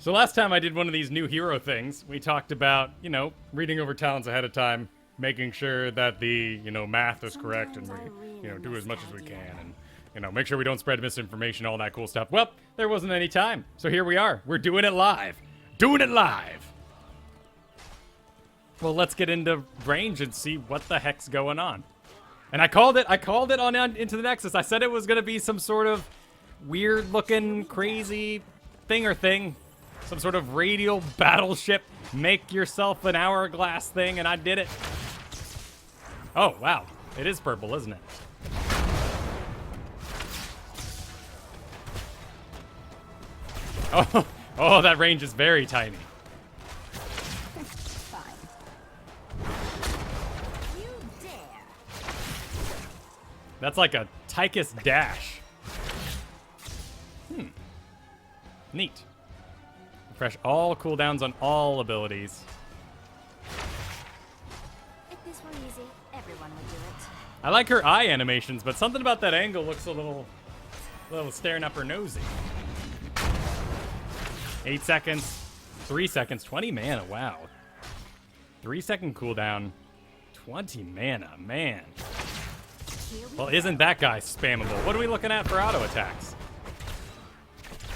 So last time I did one of these new hero things, we talked about, you know, reading over talents ahead of time, making sure that the, you know, math is correct, and we, you know, do as much as we can, and, you know, make sure we don't spread misinformation, all that cool stuff. Well, there wasn't any time, so here we are. We're doing it live. Doing it live! Well, let's get into range and see what the heck's going on. And I called it on Into the Nexus. I said it was going to be some sort of weird-looking, crazy thing. Some sort of radial battleship, make yourself an hourglass thing, and I did it. Oh, wow. It is purple, isn't it? Oh, that range is very tiny. That's like a Tychus dash. Neat. Refresh all cooldowns on all abilities. If this were easy, everyone would do it. I like her eye animations, but something about that angle looks a little staring up her nosy. 8 seconds, 3 seconds, 20 mana, wow. 3-second cooldown, 20 mana, man. Well, isn't that guy spammable? What are we looking at for auto attacks?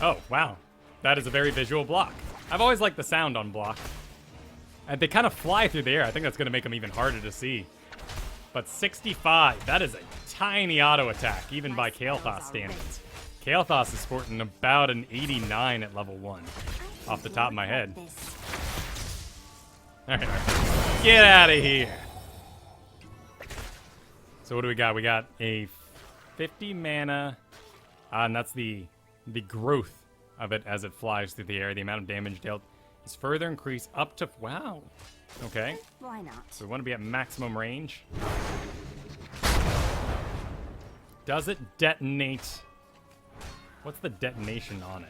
Oh, wow. That is a very visual block. I've always liked the sound on block. And they kind of fly through the air. I think that's going to make them even harder to see. But 65, that is a tiny auto attack, even by Kael'thas standards. Kael'thas is sporting about an 89 at level 1, off the top of my head. Alright, get out of here. So what do we got? We got a 50 mana, and that's the growth of it as it flies through the air. The amount of damage dealt is further increased up to, wow. Okay. Why not? So we want to be at maximum range. Does it detonate? What's the detonation on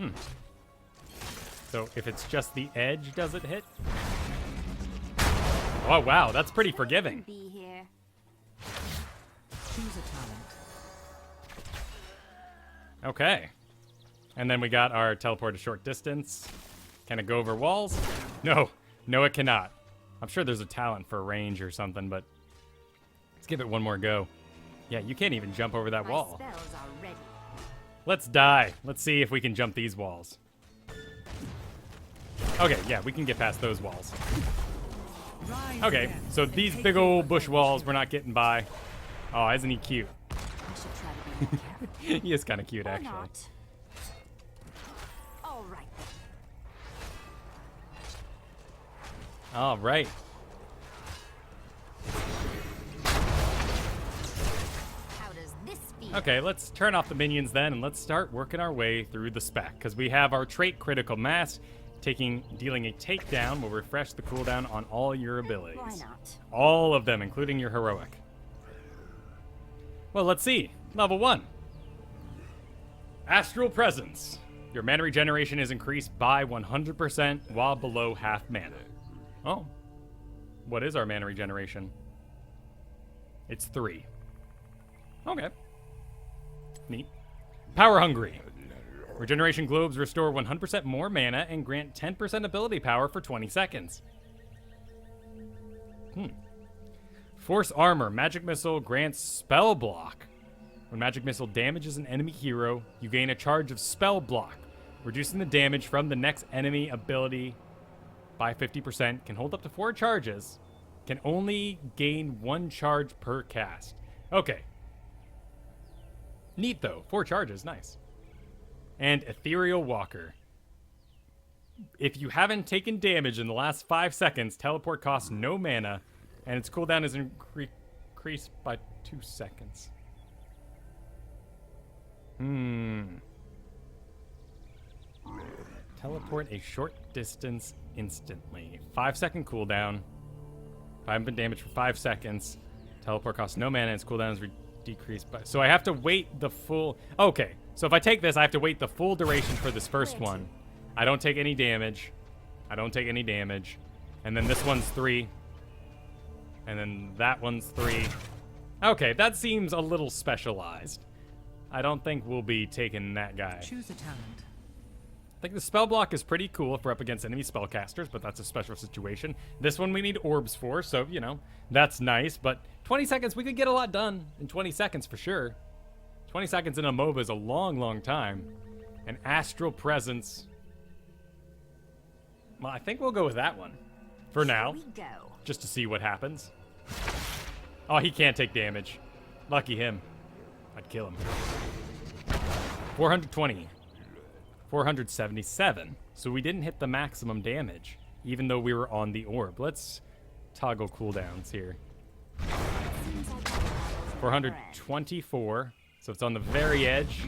it? So if it's just the edge, does it hit? Oh, wow, that's pretty forgiving. Be here. Choose a talent. Okay. And then we got our teleport to short distance. Can it go over walls? No. No, it cannot. I'm sure there's a talent for range or something, but let's give it one more go. Yeah, you can't even jump over that My wall. spells are ready. Let's die. Let's see if we can jump these walls. Okay, yeah, we can get past those walls. Okay, so these big old bush walls we're not getting by. Oh, isn't he cute? I should try to be more careful. He is kind of cute, Or actually. not. All right. All right. How does this feel? Okay, let's turn off the minions then, and let's start working our way through the spec, because we have our trait Critical Mass. Dealing a takedown will refresh the cooldown on all your abilities. Why not? All of them, including your heroic. Well, let's see. Level 1. Astral Presence. Your mana regeneration is increased by 100% while below half mana. Oh. What is our mana regeneration? It's 3. Okay. Neat. Power Hungry. Regeneration globes restore 100% more mana and grant 10% ability power for 20 seconds. Force Armor. Magic Missile grants Spell Block. When Magic Missile damages an enemy hero, you gain a charge of Spell Block, reducing the damage from the next enemy ability by 50%. Can hold up to 4 charges. Can only gain 1 charge per cast. Okay. Neat, though. 4 charges. Nice. And Ethereal Walker. If you haven't taken damage in the last 5 seconds, teleport costs no mana, and its cooldown is increased by 2 seconds. Teleport a short distance instantly. 5-second cooldown. If I haven't been damaged for 5 seconds, teleport costs no mana, and its cooldown is decreased by... So I have to wait the full... Okay. So if I take this, I have to wait the full duration for this first one. I don't take any damage. And then this one's 3. And then that one's 3. Okay, that seems a little specialized. I don't think we'll be taking that guy. Choose a talent. I think the spell block is pretty cool if we're up against enemy spellcasters, but that's a special situation. This one we need orbs for, so, you know, that's nice. But 20 seconds, we could get a lot done in 20 seconds for sure. 20 seconds in a MOBA is a long, long time. And Astral Presence. Well, I think we'll go with that one for now, Here we go. just to see what happens. Oh, he can't take damage. Lucky him. I'd kill him. 420. 477. So we didn't hit the maximum damage, even though we were on the orb. Let's toggle cooldowns here. Seems like that battle's 424. So it's on the very edge.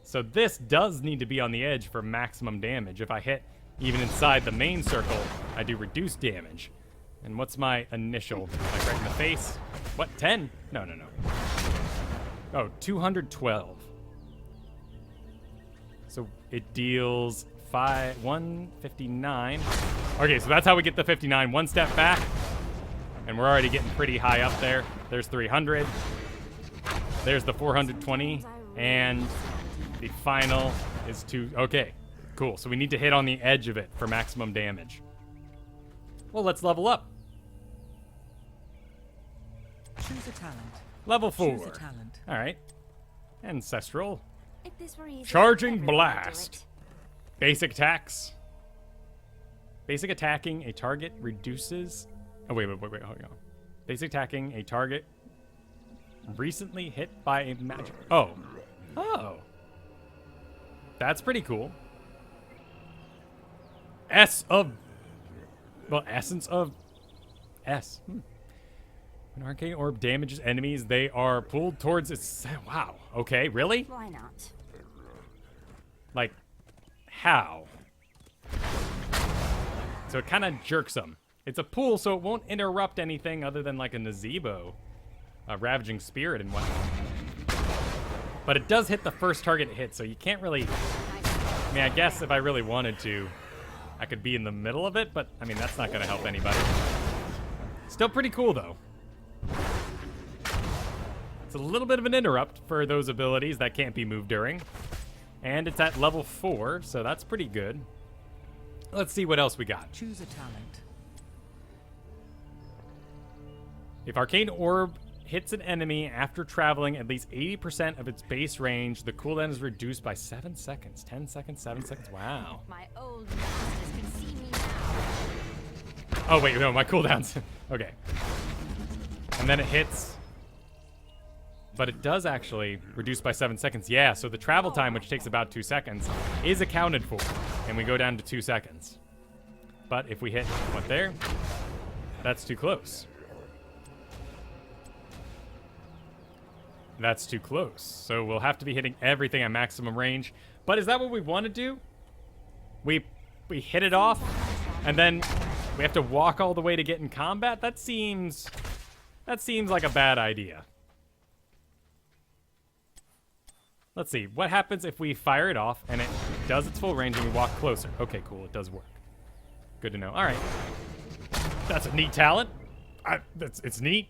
So this does need to be on the edge for maximum damage. If I hit even inside the main circle, I do reduced damage. And what's my initial? Like right in the face? What, 10? No. Oh, 212. So it deals 159. Okay, so that's how we get the 59. One step back, and we're already getting pretty high up there. There's 300. There's the 420, and the final is 2. Okay, cool. So we need to hit on the edge of it for maximum damage. Well, let's level up. Choose a talent. Level 4. Choose a talent. All right. Ancestral. If this were easy, Charging everyone would do Blast. it. Basic attacks. Basic attacking a target reduces. Oh, wait, hold on. Basic attacking a target recently hit by a magic. Oh. That's pretty cool. Essence of S. When Arcane Orb damages enemies, they are pulled towards its. Wow. Okay, really? Why not? Like, how? So it kind of jerks them. It's a pool, so it won't interrupt anything other than like a Nazebo, a Ravaging Spirit and whatnot. But it does hit the first target it hits, so you can't really. I mean, I guess if I really wanted to, I could be in the middle of it, but I mean, that's not going to help anybody. Still pretty cool, though. It's a little bit of an interrupt for those abilities that can't be moved during. And it's at level 4, so that's pretty good. Let's see what else we got. Choose a talent. If Arcane Orb hits an enemy after traveling at least 80% of its base range, the cooldown is reduced by 7 seconds. 10 seconds, 7 seconds. Wow. My old masters can see me now. Oh, wait, no, my cooldown's... Okay. And then it hits... But it does actually reduce by 7 seconds. Yeah, so the travel time, which takes about 2 seconds, is accounted for. And we go down to 2 seconds. But if we hit what there, that's too close. That's too close. So we'll have to be hitting everything at maximum range. But is that what we want to do? We hit it off, and then we have to walk all the way to get in combat? That seems like a bad idea. Let's see. What happens if we fire it off and it does its full range and we walk closer? Okay, cool. It does work. Good to know. All right. That's a neat talent. It's neat.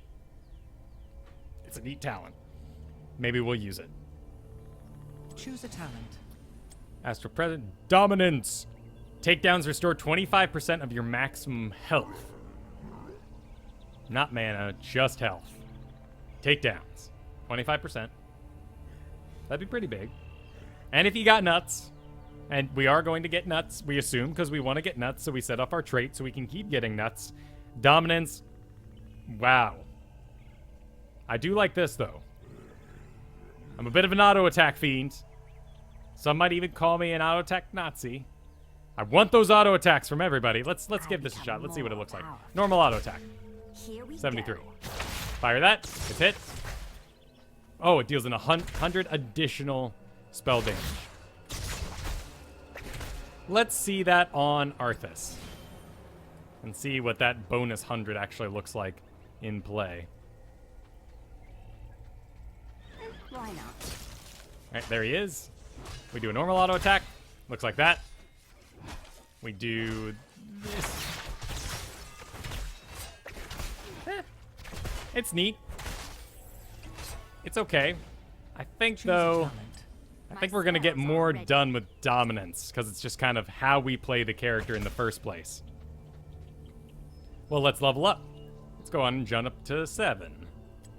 It's a neat talent. Maybe we'll use it. Choose a talent. Astral Presence. Dominance. Takedowns restore 25% of your maximum health. Not mana, just health. Takedowns. 25%. That'd be pretty big. And if you got nuts, and we are going to get nuts, we assume, because we want to get nuts, so we set up our trait so we can keep getting nuts. Dominance. Wow. I do like this, though. I'm a bit of an auto-attack fiend. Some might even call me an auto-attack Nazi. I want those auto-attacks from everybody. Let's give this a shot. Let's see what it looks like. Normal auto-attack. Here we 73. go. Fire that. It's hit. Oh, it deals in 100 additional spell damage. Let's see that on Arthas. And see what that bonus 100 actually looks like in play. Why not? Alright, there he is. We do a normal auto attack. Looks like that. We do this. It's neat. It's okay. I think, Choose a though, talent. I think we're going to get more done with dominance, because it's just kind of how we play the character in the first place. Well, let's level up. Let's go on and jump up to 7.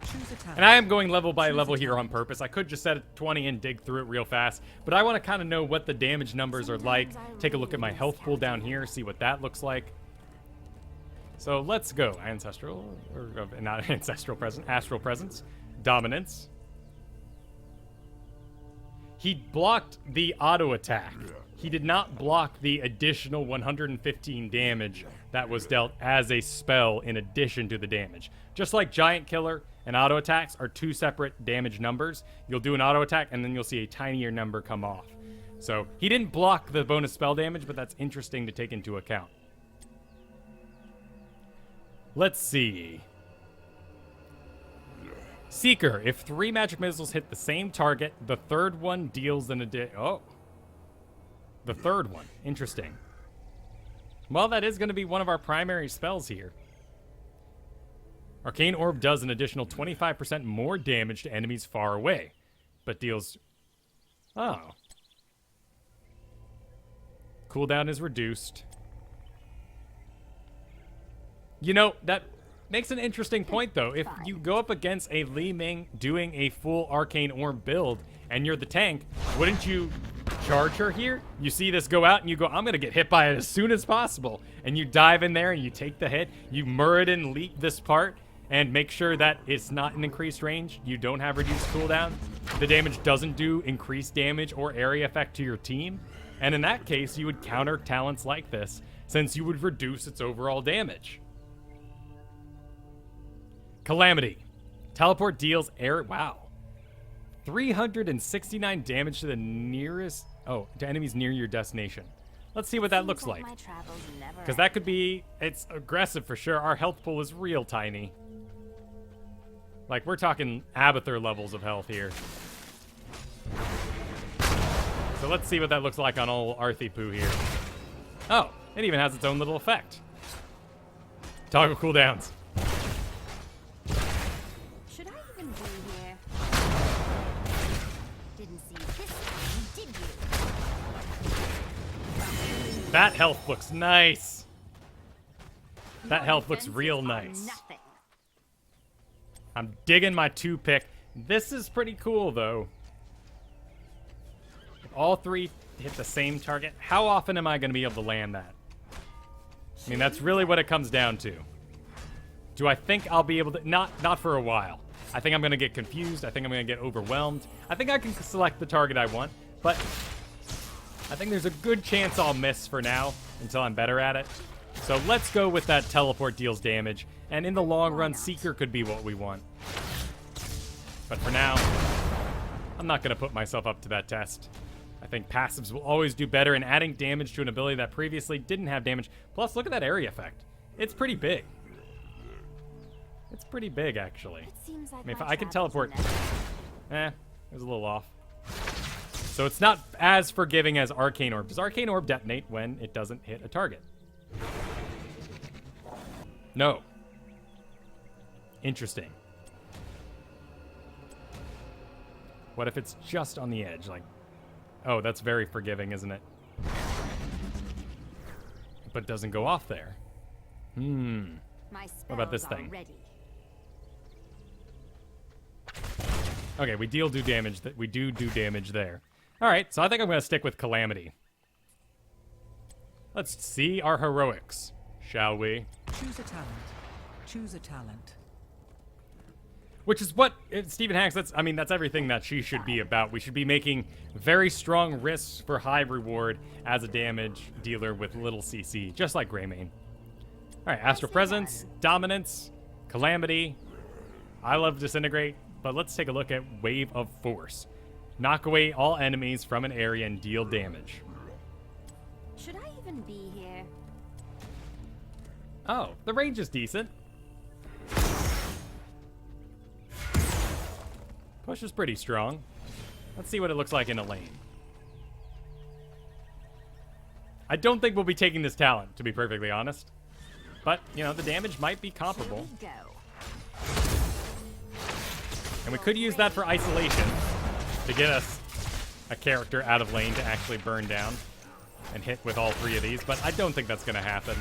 Choose a talent. And I am going level by level here on purpose. I could just set it 20 and dig through it real fast, but I want to kind of know what the damage numbers are like. Take a look at my health pool down here, see what that looks like. So let's go. Ancestral, or not ancestral presence, astral presence, dominance. He blocked the auto attack. He did not block the additional 115 damage that was dealt as a spell in addition to the damage. Just like Giant Killer and auto attacks are 2 separate damage numbers, you'll do an auto attack and then you'll see a tinier number come off. So he didn't block the bonus spell damage, but that's interesting to take into account. Let's see. Seeker, if 3 magic missiles hit the same target, the third one deals an addition. Oh. The third one. Interesting. Well, that is going to be one of our primary spells here. Arcane Orb does an additional 25% more damage to enemies far away, but deals... Oh. Cooldown is reduced. You know, that makes an interesting point, though. If you go up against a Li Ming doing a full Arcane Orb build, and you're the tank, wouldn't you charge her here? You see this go out, and you go, I'm going to get hit by it as soon as possible. And you dive in there, and you take the hit. You Muradin leap this part, and make sure that it's not in increased range. You don't have reduced cooldown. The damage doesn't do increased damage or area effect to your team. And in that case, you would counter talents like this, since you would reduce its overall damage. Calamity. Teleport deals air... Wow. 369 damage to the nearest... Oh, to enemies near your destination. Let's see what that looks like. Because that could be... It's aggressive for sure. Our health pool is real tiny. Like, we're talking Abathur levels of health here. So let's see what that looks like on old Arthipoo here. Oh, it even has its own little effect. Toggle cooldowns. Should I even be here? Didn't see this coming, did you? That health looks nice. That health looks real nice. Nothing. I'm digging my 2-pick. This is pretty cool, though. If all 3 hit the same target, how often am I going to be able to land that? I mean, that's really what it comes down to. Do I think I'll be able to... Not for a while. I think I'm going to get confused. I think I'm going to get overwhelmed. I think I can select the target I want, but I think there's a good chance I'll miss for now until I'm better at it. So let's go with that teleport deals damage, and in the long run, Seeker could be what we want. But for now, I'm not going to put myself up to that test. I think passives will always do better in adding damage to an ability that previously didn't have damage. Plus, look at that area effect. It's pretty big. It's pretty big, actually. It seems like I mean, if my I can travels teleport... never- it was a little off. So it's not as forgiving as Arcane Orb. Does Arcane Orb detonate when it doesn't hit a target? No. Interesting. What if it's just on the edge? Like, oh, that's very forgiving, isn't it? But doesn't go off there. My What about this spells are thing? ready. Okay, we do damage. We do damage there. All right, so I think I'm going to stick with Calamity. Let's see our heroics, shall we? Choose a talent. Choose a talent. Which is what Stephen Hanks. That's everything that she should be about. We should be making very strong risks for high reward as a damage dealer with little CC, just like Greymane. All right, Astral Presence, Dominance, Calamity. I love Disintegrate, but let's take a look at Wave of Force. Knock away all enemies from an area and deal damage. Should I even be here? Oh, the range is decent. Push is pretty strong. Let's see what it looks like in a lane. I don't think we'll be taking this talent, to be perfectly honest. But, you know, the damage might be comparable. Here we go. And we could use that for isolation to get us a character out of lane to actually burn down and hit with all 3 of these, but I don't think that's going to happen.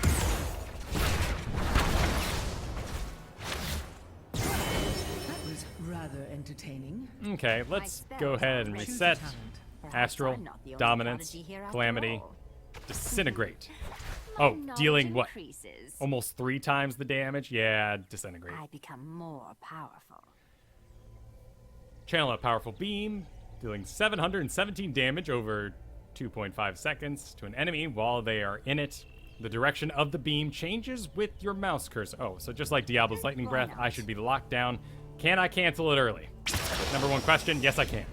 That was rather entertaining. Okay, let's go ahead and reset. Astral, Dominance, Calamity, Disintegrate. Oh, dealing what? Almost 3 times the damage? Yeah, Disintegrate. I become more powerful. Channel a powerful beam, dealing 717 damage over 2.5 seconds to an enemy while they are in it. The direction of the beam changes with your mouse cursor. Oh, so just like Diablo's Lightning Breath, I should be locked down. Can I cancel it early? Number 1 question, yes I can.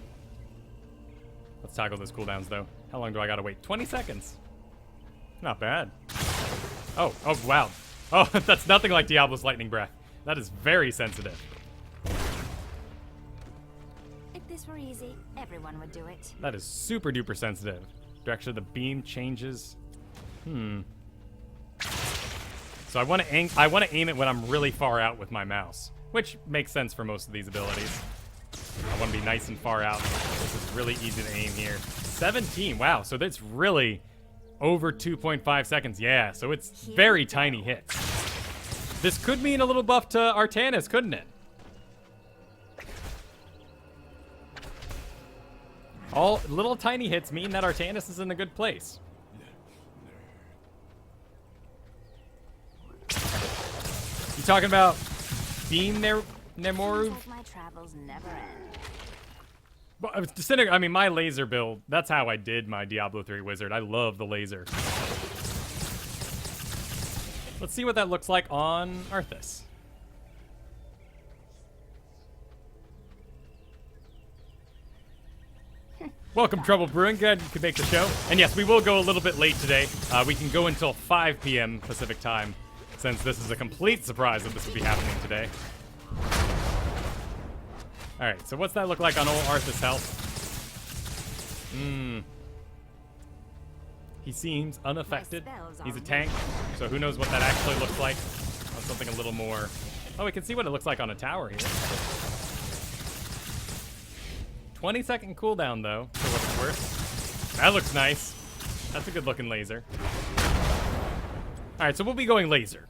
Let's toggle those cooldowns though. How long do I gotta wait? 20 seconds. Not bad. Oh, wow. Oh, that's nothing like Diablo's Lightning Breath. That is very sensitive. If this were easy, everyone would do it. That is super duper sensitive. Direction of the beam changes. So I want to aim it when I'm really far out with my mouse, which makes sense for most of these abilities. I want to be nice and far out. This is really easy to aim here. 17, wow, so that's really over 2.5 seconds. Yeah, so it's very tiny hits. This could mean a little buff to Artanis, couldn't it? All little tiny hits mean that Artanis is in a good place. You talking about Beam Nemoru? Seems like my travels never end. But I mean, my laser build, that's how I did my Diablo 3 wizard. I love the laser. Let's see what that looks like on Arthas. Welcome, Trouble Brewing. Glad you could make the show. And yes, we will go a little bit late today. We can go until 5 p.m. Pacific time, since this is a complete surprise that this would be happening today. Alright, so what's that look like on old Arthas' health? He seems unaffected. He's a tank, so who knows what that actually looks like on something a little more... Oh, we can see what it looks like on a tower here. 20-second cooldown, though, for what it's worth. That looks nice. That's a good-looking laser. Alright, so we'll be going laser.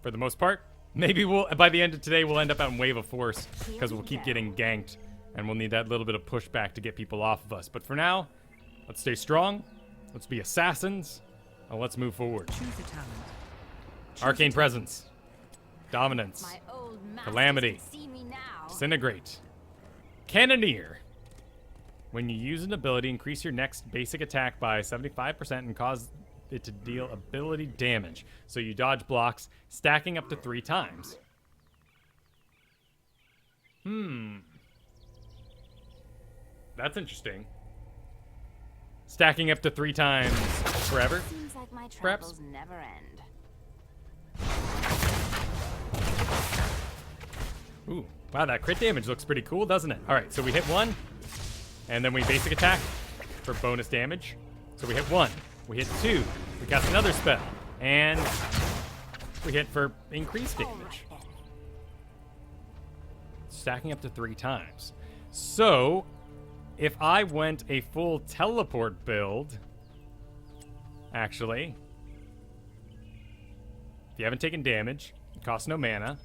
For the most part. Maybe by the end of today, we'll end up on Wave of Force, because we'll keep getting ganked, and we'll need that little bit of pushback to get people off of us. But for now, let's stay strong, let's be assassins, and let's move forward. Choose a talent. Arcane Presence, Dominance, My old masters Calamity, can see me now. Disintegrate, Cannoneer. When you use an ability, increase your next basic attack by 75% and cause it to deal ability damage. So you dodge blocks, stacking up to 3 times. That's interesting. Stacking up to 3 times forever? Seems like my Perhaps? travels never end. Ooh, wow, that crit damage looks pretty cool, doesn't it? All right, so we hit 1, and then we basic attack for bonus damage. So we hit 1, we hit 2, we cast another spell, and we hit for increased damage. Alright then. Stacking up to 3 times. So, if I went a full teleport build, actually, if you haven't taken damage, it costs no mana.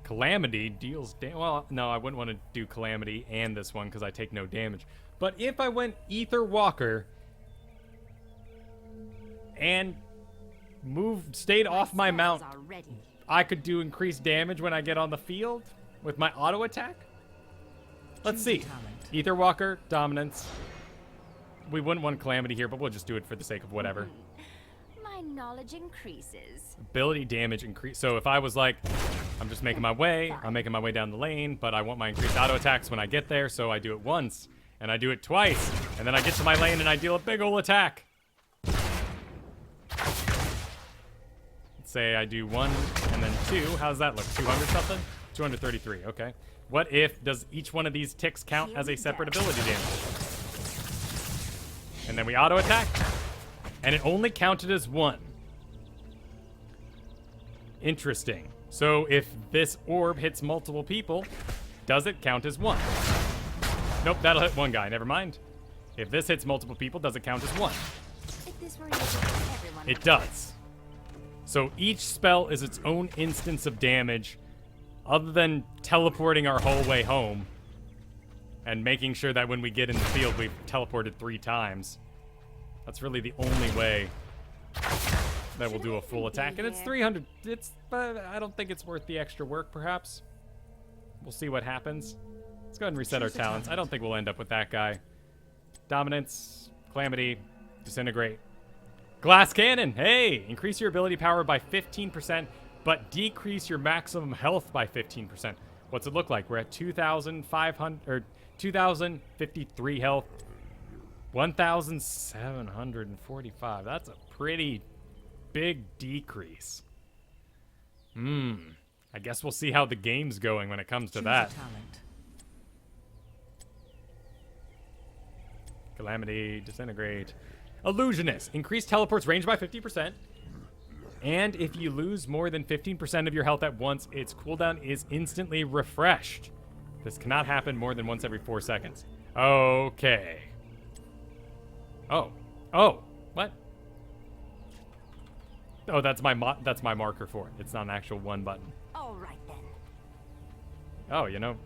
Calamity deals damage. Well, no, I wouldn't want to do Calamity and this one because I take no damage. But if I went Ether Walker and stayed off my mount, Spells are ready. I could do increased damage when I get on the field with my auto attack. Let's see. Ether Walker, Dominance. We wouldn't want Calamity here, but we'll just do it for the sake of whatever. My knowledge increases. Ability damage increase. So if I was like, I'm just making my way, I'm making my way down the lane, but I want my increased auto attacks when I get there, so I do it once, and I do it twice, and then I get to my lane and I deal a big ol' attack. Let's say I do 1 and then 2. How does that look? 200 something? 233, okay. What if, does each one of these ticks count as a separate ability damage? And then we auto attack, and it only counted as 1. Interesting. So if this orb hits multiple people, does it count as 1? Nope, that'll hit one guy. Never mind. If this hits multiple people, does it count as 1? If this were easy, everyone It would does. So each spell is its own instance of damage, other than teleporting our whole way home and making sure that when we get in the field, we've teleported 3 times. That's really the only way that we'll do a full attack. And it's 300. But I don't think it's worth the extra work, perhaps. We'll see what happens. Let's go ahead and reset our talents. I don't think we'll end up with that guy. Dominance, Calamity, Disintegrate. Glass Cannon. Hey, increase your ability power by 15%, but decrease your maximum health by 15%. What's it look like? We're at 2,500 or 2,053 health. 1,745. That's a pretty big decrease. I guess we'll see how the game's going when it comes to that. Calamity, Disintegrate. Illusionist. Increase teleport's range by 50%. And if you lose more than 15% of your health at once, its cooldown is instantly refreshed. This cannot happen more than once every 4 seconds. Okay. Oh. What? Oh, that's my marker for it. It's not an actual 1 button. All right then. Oh, you know,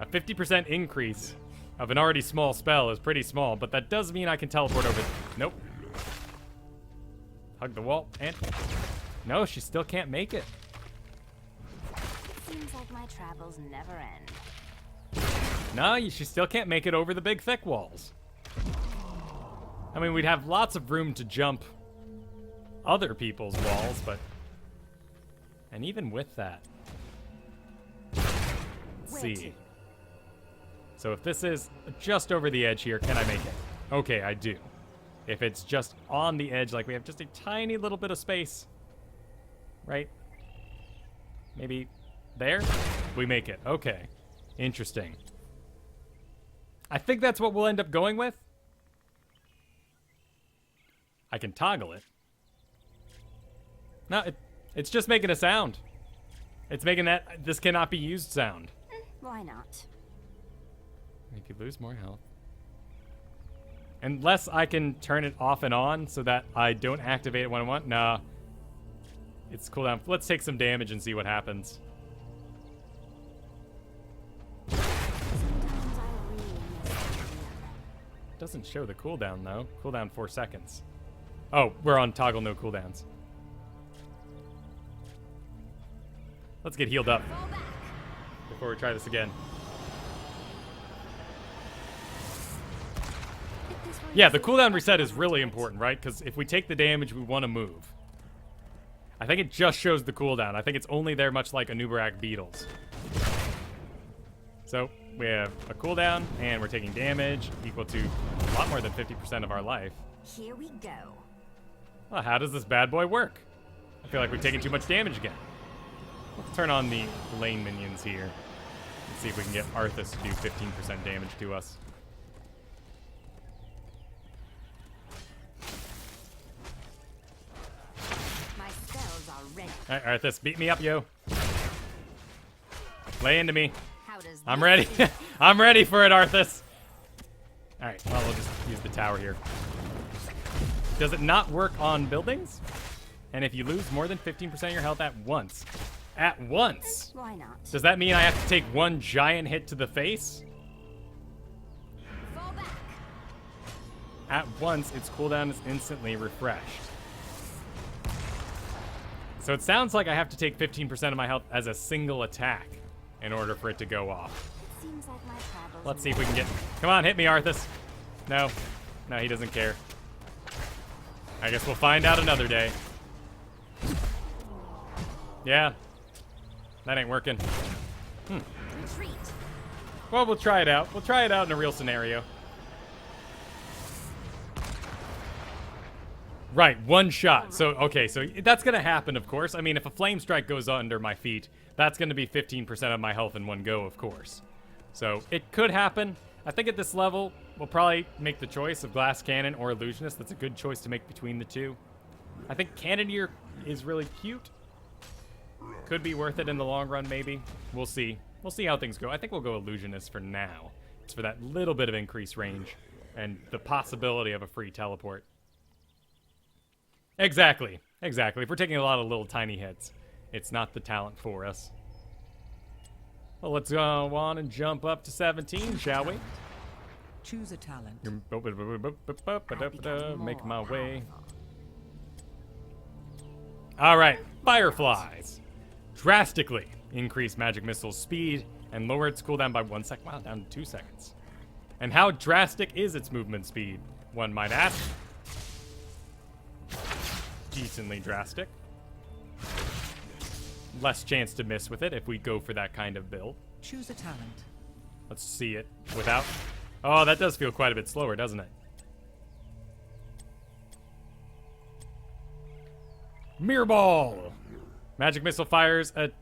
a 50% increase of an already small spell is pretty small, but that does mean I can teleport over. Nope. Hug the wall, and no, she still can't make it. Seems like my travels never end. No, she still can't make it over the big thick walls. I mean, we'd have lots of room to jump other people's walls, but... And even with that... Let's see. So if this is just over the edge here, can I make it? Okay, I do. If it's just on the edge, like we have just a tiny little bit of space, right? Maybe there? We make it. Okay. Interesting. I think that's what we'll end up going with. I can toggle it. No, it's just making a sound. It's making that this cannot be used sound. Why not? Make you lose more health. Unless I can turn it off and on so that I don't activate it when I want. Nah. It's cooldown. Let's take some damage and see what happens. Sometimes I really miss it. Doesn't show the cooldown though. Cooldown 4 seconds. Oh, we're on toggle no cooldowns. Let's get healed up Fall back. before we try this again. If this were Yeah, the easy, cooldown reset is everyone really would. important, right? Because if we take the damage, we want to move. I think it just shows the cooldown. I think it's only there much like Anubarak Beetles. So, we have a cooldown, and we're taking damage equal to a lot more than 50% of our life. Here we go. Well, how does this bad boy work? I feel like we've taken too much damage again. Let's turn on the lane minions here. Let's see if we can get Arthas to do 15% damage to us. My spells are ready. All right, Arthas, beat me up, yo. Lay into me. How does I'm this ready. feel? I'm ready for it, Arthas. All right, well, we'll just use the tower here. Does it not work on buildings? And if you lose more than 15% of your health at once. At once? Why not? Does that mean I have to take one giant hit to the face? Fall back. At once, its cooldown is instantly refreshed. So it sounds like I have to take 15% of my health as a single attack in order for it to go off. It seems like my travels. Let's see if we can get... Come on, hit me, Arthas. No. No, he doesn't care. I guess we'll find out another day. Yeah. That ain't working. Retreat. Well, we'll try it out. We'll try it out in a real scenario. Right, one shot. So, okay, so that's going to happen, of course. I mean, if a flame strike goes under my feet, that's going to be 15% of my health in one go, of course. So, it could happen. I think at this level, we'll probably make the choice of Glass Cannon or Illusionist. That's a good choice to make between the two. I think Cannoneer is really cute. Could be worth it in the long run, maybe. We'll see. We'll see how things go. I think we'll go Illusionist for now. It's for that little bit of increased range and the possibility of a free teleport. Exactly. Exactly. If we're taking a lot of little tiny hits, it's not the talent for us. Well, let's go on and jump up to 17, shall we? Choose a talent. Make my way. Alright, Fireflies. Drastically increase magic missile speed and lower its cooldown by 1 second. Wow, down to 2 seconds. And how drastic is its movement speed, one might ask? Decently drastic. Less chance to miss with it if we go for that kind of build. Choose a talent. Let's see it without. Oh, that does feel quite a bit slower, doesn't it? Mirror Ball! Magic missile fires at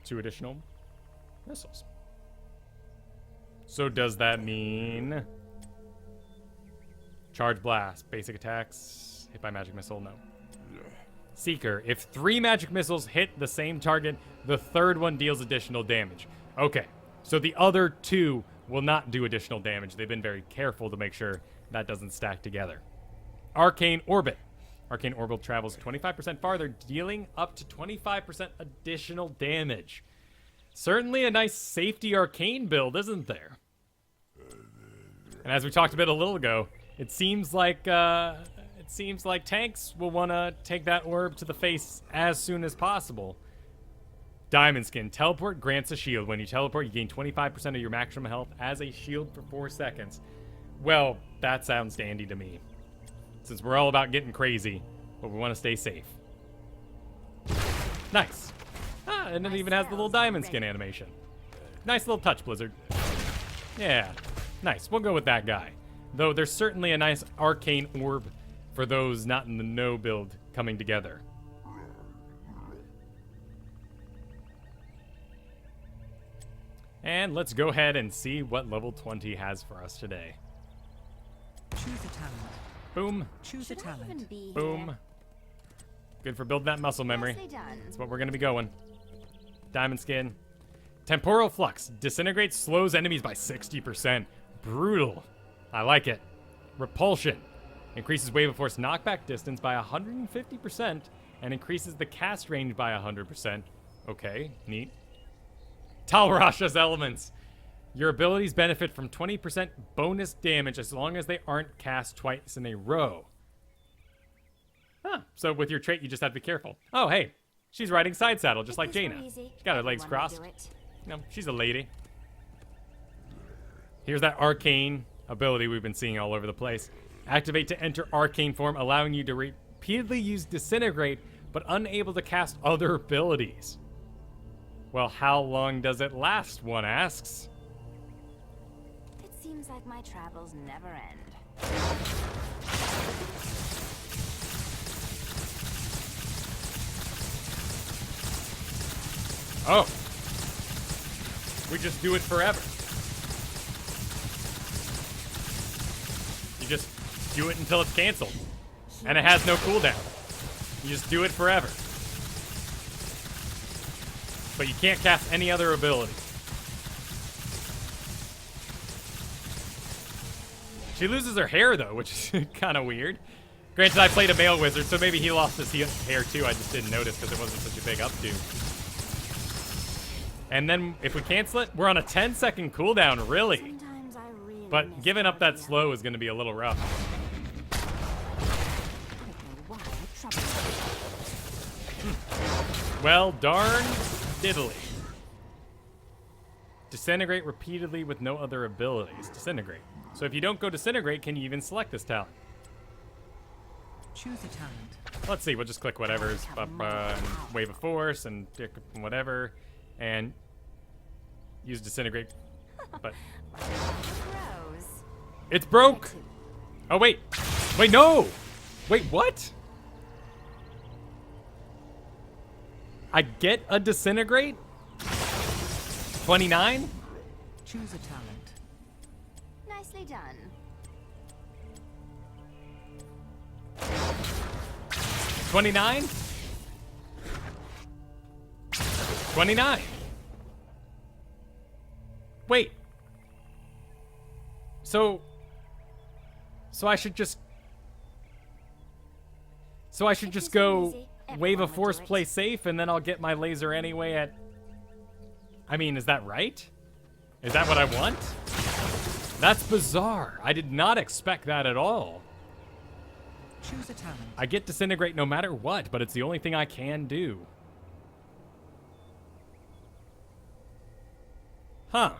2 additional missiles. So does that mean Charge Blast, basic attacks, hit by magic missile? No. Seeker, if 3 magic missiles hit the same target, the third one deals additional damage. Okay, so the other 2 will not do additional damage. They've been very careful to make sure that doesn't stack together. Arcane Orbit. Arcane Orbit travels 25% farther, dealing up to 25% additional damage. Certainly a nice safety arcane build, isn't there? And as we talked a little ago, it seems like tanks will want to take that orb to the face as soon as possible. Diamond Skin. Teleport grants a shield. When you teleport, you gain 25% of your maximum health as a shield for 4 seconds. Well, that sounds dandy to me. Since we're all about getting crazy, but we want to stay safe. Nice. Ah, and it even has the little Diamond Skin animation. Nice little touch, Blizzard. Yeah, nice. We'll go with that guy. Though there's certainly a nice arcane orb for those not in the no build coming together. And let's go ahead and see what level 20 has for us today. Choose a talent. Boom. Choose a talent. Boom. Good for building that muscle memory. That's what we're going to be going. Diamond Skin. Temporal Flux. Disintegrates, slows enemies by 60%. Brutal. I like it. Repulsion. Increases wave of force knockback distance by 150% and increases the cast range by 100%. Okay, neat. Talrasha's Elements. Your abilities benefit from 20% bonus damage as long as they aren't cast twice in a row. Huh, so with your trait, you just have to be careful. Oh, hey, she's riding side saddle just like Jaina. She's got her legs crossed. No, she's a lady. Here's that arcane ability we've been seeing all over the place. Activate to enter arcane form, allowing you to repeatedly use Disintegrate, but unable to cast other abilities. Well, how long does it last, one asks? It seems like my travels never end. Oh. We just do it forever. You just do it until it's canceled. And it has no cooldown. You just do it forever. But you can't cast any other ability. She loses her hair, though, which is kind of weird. Granted, I played a male wizard, so maybe he lost his hair, too. I just didn't notice because it wasn't such a big updo. And then, if we cancel it, we're on a 10-second cooldown, really. But giving up that slow is going to be a little rough. Well, darn diddly. Disintegrate repeatedly with no other abilities. Disintegrate. So if you don't go Disintegrate, can you even select this talent? Choose a talent. Let's see, we'll just click whatever's up, Wave of Force and whatever, and use Disintegrate. But it's broke. Oh wait, no. Wait, what? I get a Disintegrate? 29? Choose a talent. Nicely done. 29? 29. Wait. So I should just go Wave of Force, play safe, and then I'll get my laser anyway at... I mean, is that right? Is that what I want? That's bizarre. I did not expect that at all. Choose a talent. I get Disintegrate no matter what, but it's the only thing I can do. Huh.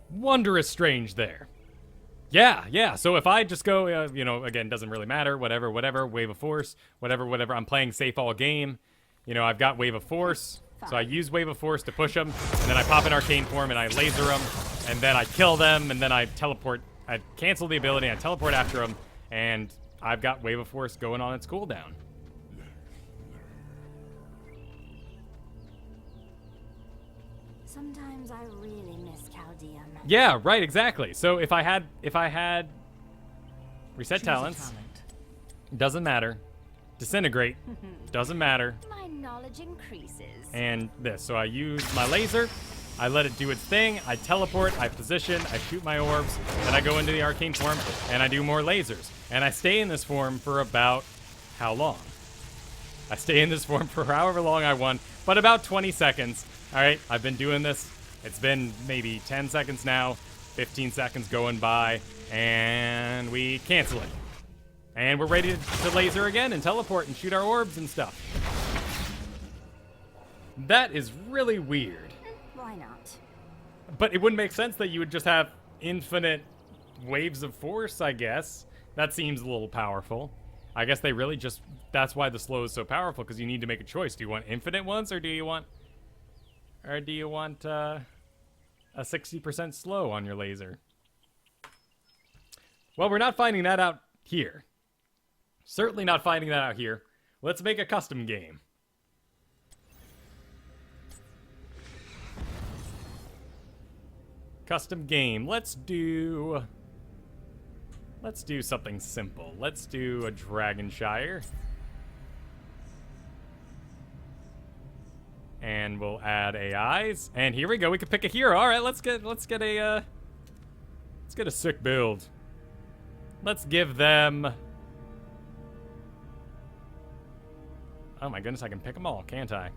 Wondrous strange there. Yeah. So if I just go, you know, again, doesn't really matter. Whatever. Wave of Force. Whatever. I'm playing safe all game. You know, I've got Wave of Force. So I use Wave of Force to push them. And then I pop in Arcane Form and I laser them. And then I kill them. And then I teleport. I cancel the ability. I teleport after them. And I've got Wave of Force going on its cooldown. Sometimes I really miss Caldeum. Yeah, right, exactly. So if I had reset Choose a talents, talent. doesn't matter. Disintegrate, doesn't matter. My knowledge increases. And this, so I use my laser, I let it do its thing, I teleport, I position, I shoot my orbs, then I go into the arcane form, and I do more lasers. And I stay in this form for about how long? I stay in this form for however long I want, but about 20 seconds. All right, I've been doing this. It's been maybe 10 seconds now, 15 seconds going by, and we cancel it. And we're ready to laser again and teleport and shoot our orbs and stuff. That is really weird. Why not? But it wouldn't make sense that you would just have infinite waves of force, I guess. That seems a little powerful. I guess they really just... That's why the slow is so powerful, because you need to make a choice. Do you want infinite ones, or do you want a 60% slow on your laser? Well, we're not finding that out here. Certainly not finding that out here. Let's make a custom game. Custom game. Let's do something simple. Let's do a Dragonshire. And we'll add AIs. And here we go. We can pick a hero. All right, let's get a sick build. Let's give them... Oh my goodness, I can pick them all, can't I?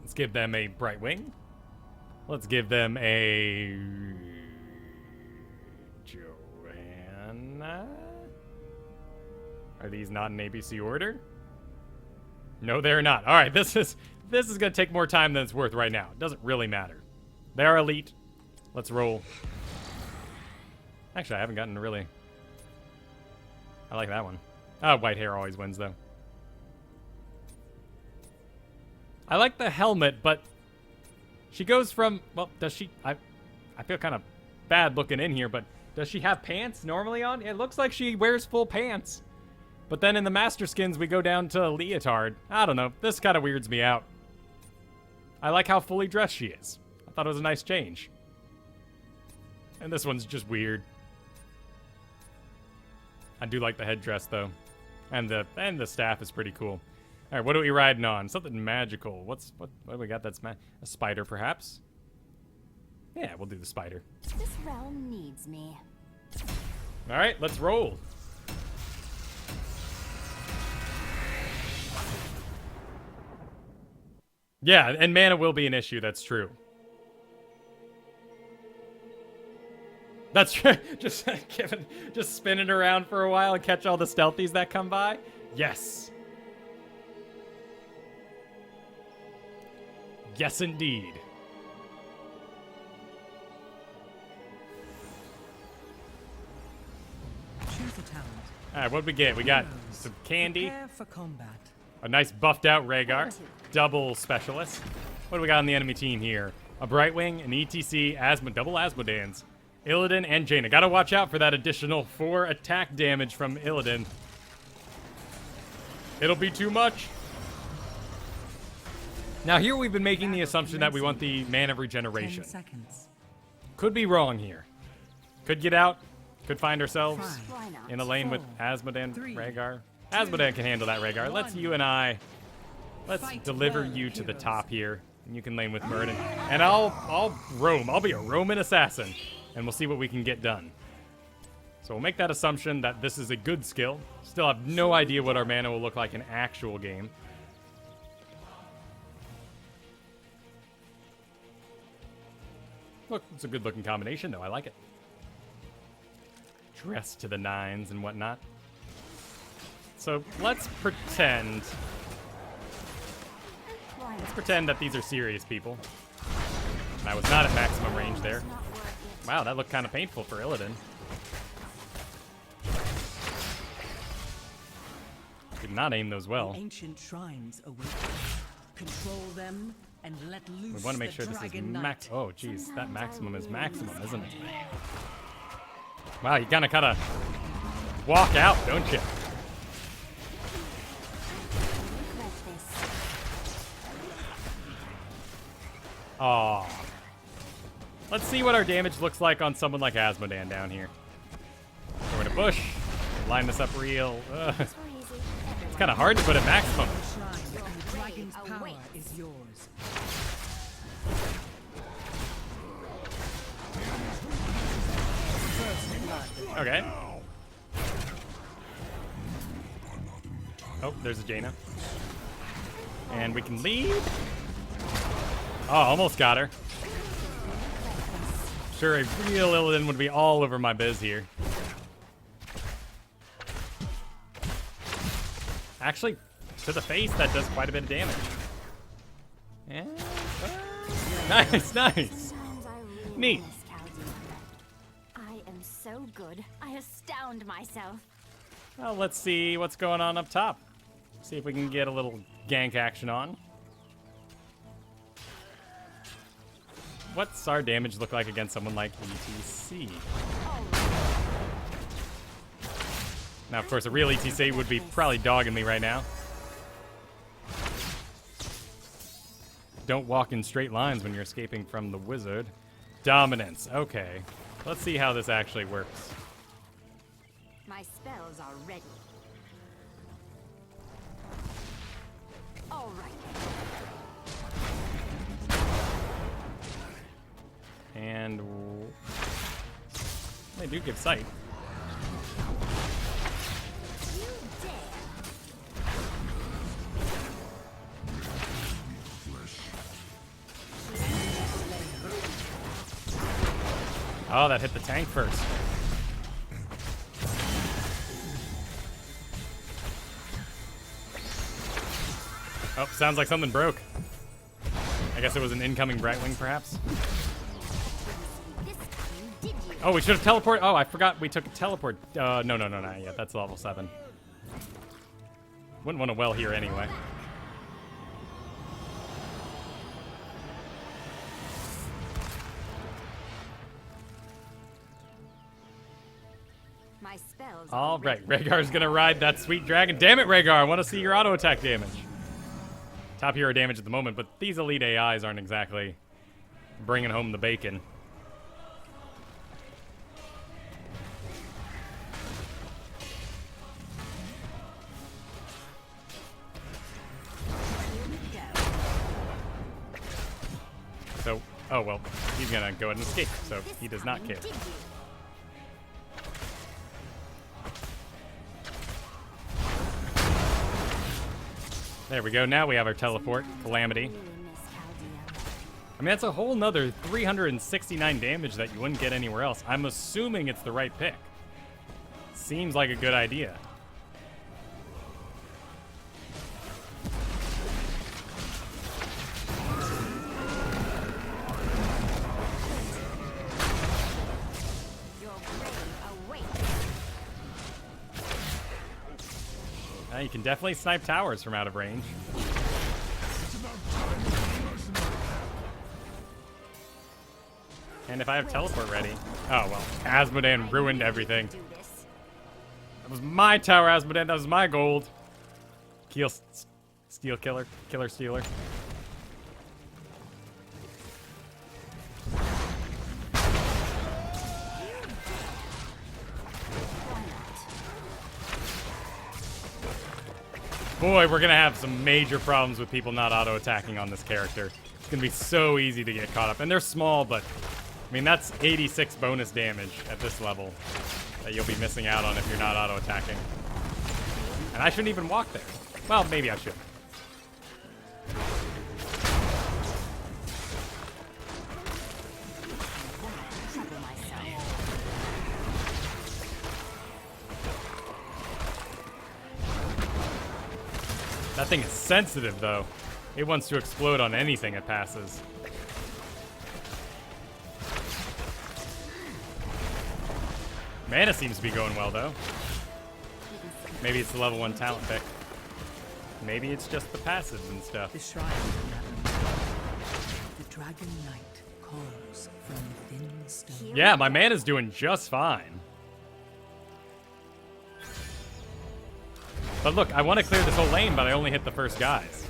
Let's give them a Brightwing. Let's give them a... Joanna? Are these not in ABC order? No, they're not. All right, this is going to take more time than it's worth right now. It doesn't really matter. They are elite. Let's roll. Actually, I haven't gotten really... I like that one. Oh, white hair always wins, though. I like the helmet, but she goes from... Well, does she... I feel kind of bad looking in here, but does she have pants normally on? It looks like she wears full pants. But then in the Master Skins, we go down to leotard. I don't know. This kind of weirds me out. I like how fully dressed she is. I thought it was a nice change. And this one's just weird. I do like the headdress, though. And the staff is pretty cool. All right, what are we riding on? Something magical. What do we got that's a spider, perhaps? Yeah, we'll do the spider. This realm needs me. All right, let's roll. Yeah, and mana will be an issue, that's true. That's true. Just spin it around for a while and catch all the stealthies that come by. Yes. Yes, indeed. Choose a talent. All right, what'd we get? We got some candy, Prepare for combat. a nice buffed out Rhaegar, double specialist. What do we got on the enemy team here? A Brightwing, an ETC, double Asmodans, Illidan, and Jaina. Gotta watch out for that additional 4 attack damage from Illidan. It'll be too much. Now here we've been making the assumption that we want the Man of 10 Regeneration. seconds. Could be wrong here. Could get out. Could find ourselves Why not? in a lane with 4, Asmodan, 3, Rhaegar. 2, Asmodan can handle that Rhaegar. Let's 1. you and I Let's Fight deliver well, you to the heroes. top here. And you can lane with Murden. And I'll roam. I'll be a Roman assassin. And we'll see what we can get done. So we'll make that assumption that this is a good skill. Still have no idea what our mana will look like in actual game. Look, it's a good looking combination though. I like it. Dressed to the nines and whatnot. So let's pretend. Let's pretend that these are serious people. And I was not at maximum range there. Not worth it. Wow, that looked kind of painful for Illidan. Did not aim those well. Ancient shrines await. Control them and let loose. We want to make the sure this is dragon max. knight. Oh, geez, that Sometimes I maximum is really maximum, miss isn't it? Caldia. Wow, you kind of walk out, don't you? Regret this. Aw. Let's see what our damage looks like on someone like Asmodan down here. We're in a bush. Line this up real. Crazy. It's kind of hard to put at maximum. The shrine and the dragon's power awaits. is yours. First blood. Okay. Oh, there's a Jaina. And we can lead. Oh, almost got her. Sure, a real Illidan would be all over my biz here. Actually, to the face, that does quite a bit of damage. Yeah. Nice, nice. Sometimes I really Neat. miss Caldia. I am so good. I astound myself. Well, let's see what's going on up top. See if we can get a little gank action on. What's our damage look like against someone like ETC? Now, of course, a real ETC would be probably dogging me right now. Don't walk in straight lines when you're escaping from the wizard. Dominance. Okay. Let's see how this actually works. My spells are ready. All right. And they do give sight. You dare. Oh, that hit the tank first. Oh, sounds like something broke. I guess it was an incoming Brightwing, perhaps. This time, did you? Oh, we should have teleported. Oh, I forgot we took a teleport. No, not yet. That's level 7. Wouldn't want to well here anyway. My spells. All are right, ready. Rhaegar's gonna ride that sweet dragon. Damn it, Rhaegar! I want to see your auto attack damage. Top hero damage at the moment, but these elite AIs aren't exactly bringing home the bacon. Here we go. So, oh well, he's gonna go ahead and escape, so This he does not time, care. did you? There we go. Now we have our teleport. Calamity. Really miss Caldia. I mean, that's a whole nother 369 damage that you wouldn't get anywhere else. I'm assuming it's the right pick. Seems like a good idea. Your grave awaits. You can definitely snipe towers from out of range. And if I have teleport ready... Oh, well. Asmodan ruined everything. Do this. That was my tower, Asmodan. That was my gold. Steel killer. Killer stealer. Why not? Boy, we're gonna have some major problems with people not auto-attacking on this character. It's gonna be so easy to get caught up. And they're small, but I mean, that's 86 bonus damage at this level that you'll be missing out on if you're not auto-attacking. And I shouldn't even walk there. Well, maybe I should. That thing is sensitive, though. It wants to explode on anything it passes. Mana seems to be going well, though. Maybe it's the level 1 talent pick. Maybe it's just the passives and stuff. The shrine of the Dragon Knight calls from within the stone. Yeah, my mana's doing just fine. But look, I want to clear this whole lane, but I only hit the first guys.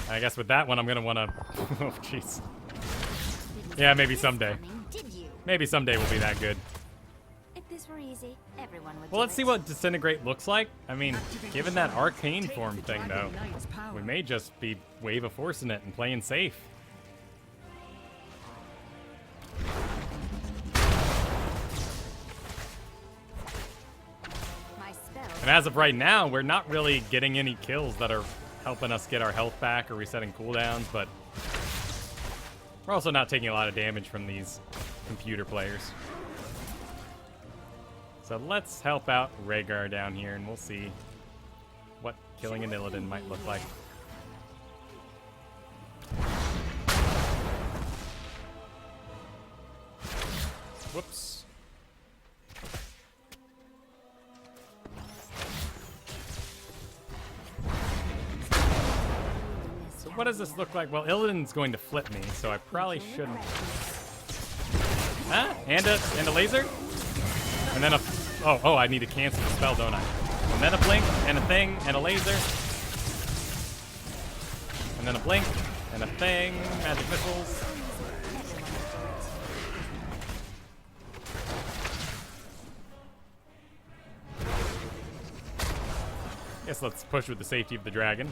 I guess with that one, I'm going to want to... Oh, jeez. Yeah, maybe someday. Maybe someday we'll be that good. If this were easy, everyone would Well, let's see what Disintegrate looks like. I mean, given that arcane form thing, though, we may just be Wave of Forcing it and playing safe. And as of right now, we're not really getting any kills that are helping us get our health back or resetting cooldowns, but we're also not taking a lot of damage from these computer players. So let's help out Rhaegar down here, and we'll see what killing an Illidan might look like. Whoops. So what does this look like? Well, Illidan's going to flip me, so I probably shouldn't. Ah, and a laser? And then a... Oh, I need to cancel the spell, don't I? And then a blink, and a thing, and a laser. And then a blink, and a thing, magic missiles. Guess let's push with the safety of the dragon.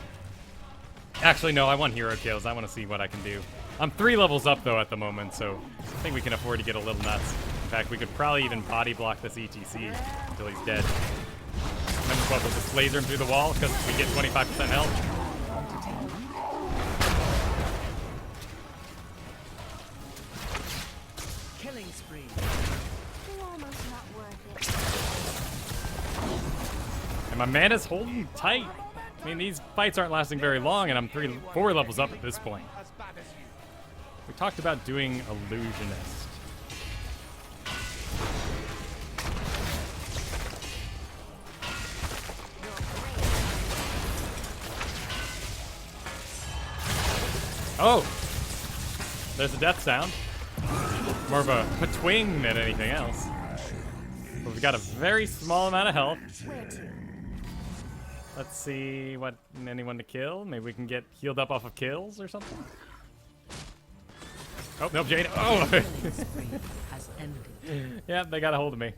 Actually, no, I want hero kills. I want to see what I can do. I'm 3 levels up, though, at the moment, so I think we can afford to get a little nuts. In fact, we could probably even body block this ETC until he's dead. And then we'll just laser him through the wall because we get 25% health. Killing spree. Almost not worth it. And my mana's holding tight. I mean, these fights aren't lasting very long, and I'm 4 levels up at this point. We talked about doing Illusionist. Oh! There's a death sound. More of a twing than anything else. But we've got a very small amount of health. Let's see what anyone to kill. Maybe we can get healed up off of kills or something. Oh, no, Jane. Oh! Yeah, they got a hold of me.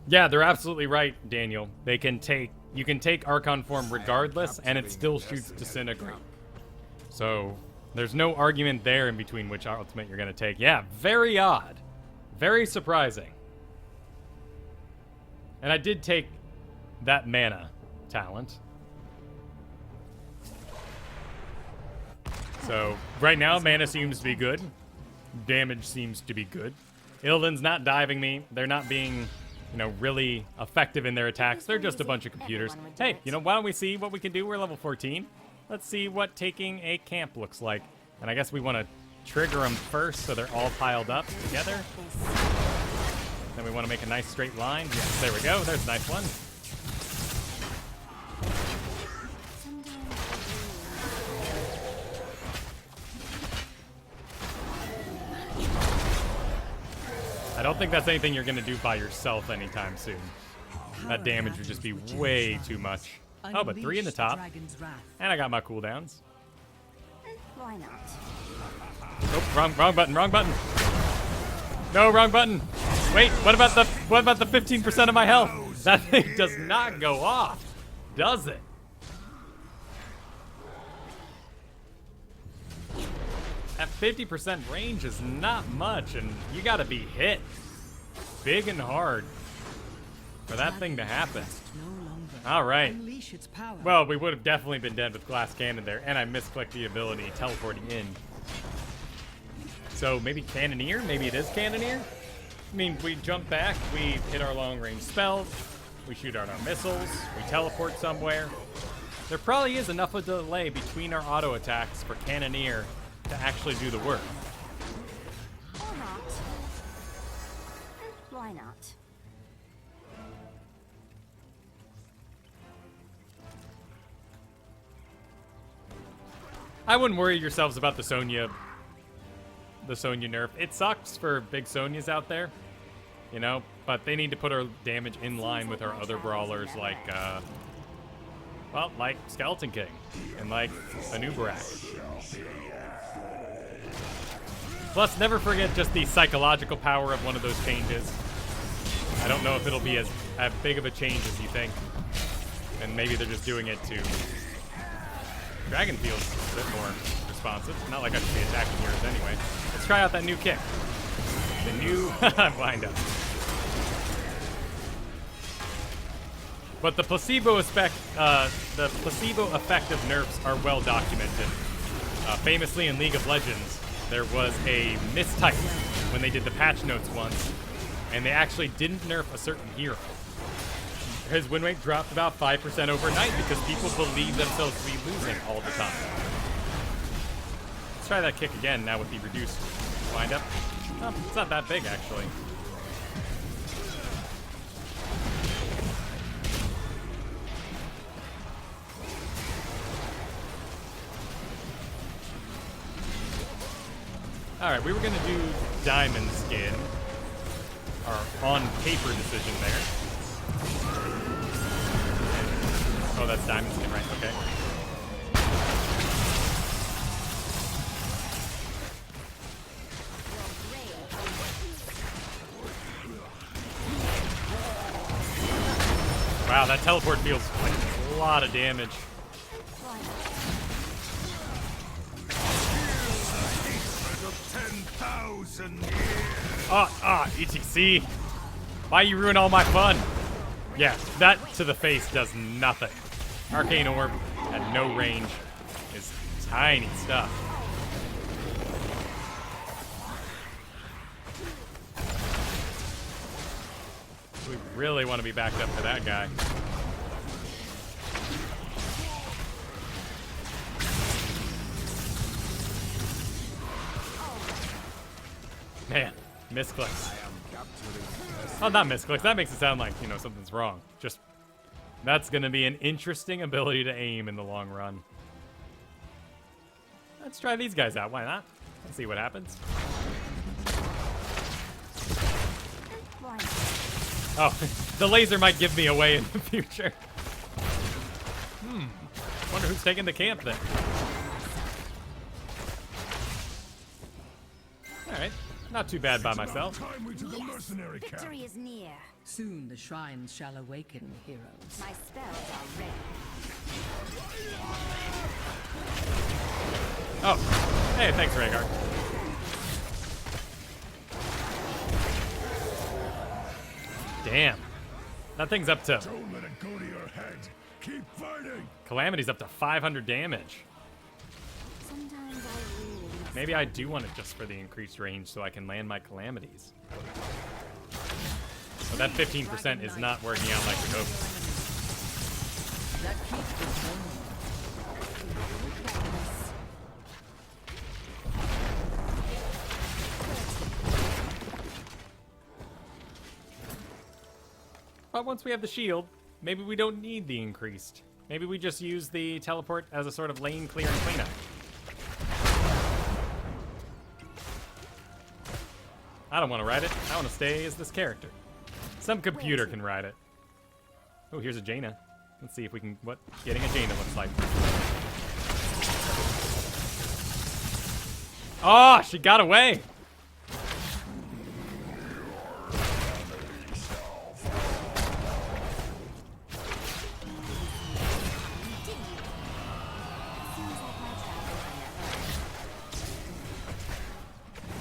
Yeah, they're absolutely right, Daniel. They can take... You can take Archon form regardless, and it still shoots Disintegrate. So... there's no argument there in between which ultimate you're going to take. Yeah, very odd. Very surprising. And I did take that mana talent. So, right now, mana seems to be good. Damage seems to be good. Illidan's not diving me. They're not being, you know, really effective in their attacks. They're just a bunch of computers. Hey, you know, why don't we see what we can do? We're level 14. Let's see what taking a camp looks like. And I guess we want to trigger them first so they're all piled up together. Then we want to make a nice straight line. Yes, there we go. There's a nice one. I don't think that's anything you're going to do by yourself anytime soon. That damage would just be way too much. Oh, but 3 in the top. And I got my cooldowns. Why not? Oh, wrong button, wrong button. No, wrong button. Wait, what about the 15% of my health? That thing does not go off, does it? At 50% range is not much, and you gotta be hit big and hard for that thing to happen. All right. Well, we would have definitely been dead with glass cannon there, and I misclicked the ability teleporting in. So maybe Cannoneer? Maybe it is Cannoneer? I mean, we jump back, we hit our long-range spells, we shoot out our missiles, we teleport somewhere. There probably is enough of a delay between our auto attacks for Cannoneer to actually do the work. Or not. Why not? I wouldn't worry yourselves about the Sonya nerf. It sucks for big Sonyas out there, you know, but they need to put our damage in line with our other brawlers like, well, like Skeleton King and like Anubarak. Plus, never forget just the psychological power of one of those changes. I don't know if it'll be as big of a change as you think. And maybe they're just doing it to... Dragon feels a bit more responsive. Not like I should be attacking yours anyway. Let's try out that new kick. The new wind up. But the placebo effect of nerfs are well documented. Famously in League of Legends, there was a mistype when they did the patch notes once, and they actually didn't nerf a certain hero. His win rate dropped about 5% overnight because people believe themselves to be losing all the time. Let's try that kick again now with the reduced wind up. Oh, it's not that big actually. Alright, we were gonna do Diamond Skin. Our on paper decision there. Oh, that's Diamond Skin, right? Okay. Wow, that teleport feels like a lot of damage. ETC. Why you ruin all my fun? Yeah, that to the face does nothing. Arcane Orb at no range is tiny stuff. We really want to be backed up for that guy. Man, misclicks. Oh, not misclicks. That makes it sound like, you know, something's wrong. Just, that's going to be an interesting ability to aim in the long run. Let's try these guys out. Why not? Let's see what happens. Oh, the laser might give me away in the future. Wonder who's taking the camp then. Alright. Not too bad by myself. Yes, victory is near. Soon the shrines shall awaken, heroes. My spells are ready. Oh, hey, thanks, Rhaegar. Damn. That thing's up to... Don't let it go to your head. Keep fighting. Calamity's up to 500 damage. Sometimes I really must. Maybe I do want it just for the increased range so I can land my Calamities. But that 15% is not working out like we hoped. That keeps the going. But once we have the shield, maybe we don't need the increased. Maybe we just use the teleport as a sort of lane clear and cleanup. I don't want to ride it. I want to stay as this character. Some computer can ride it. Oh, here's a Jaina. Let's see if we can, what getting a Jaina looks like. Oh, she got away.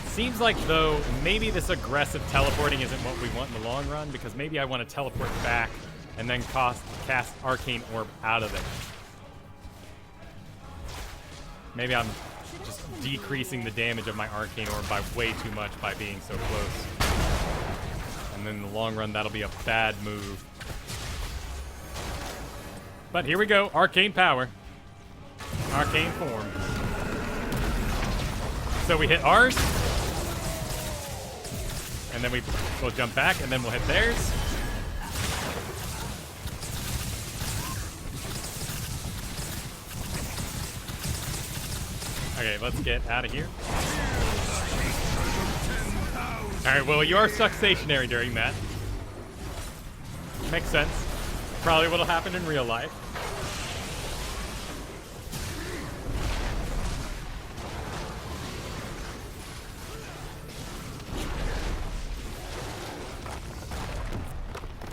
Seems like, though, maybe this aggressive teleporting isn't what we want in the long run, because maybe I want to teleport back and then cast Arcane Orb out of it. Maybe I'm just decreasing the damage of my Arcane Orb by way too much by being so close. And then in the long run, that'll be a bad move. But here we go. Arcane power. Arcane form. So we hit ours. And then we'll jump back, and then we'll hit theirs. Okay, let's get out of here. Alright, well, you are stuck stationary during that. Makes sense. Probably what'll happen in real life.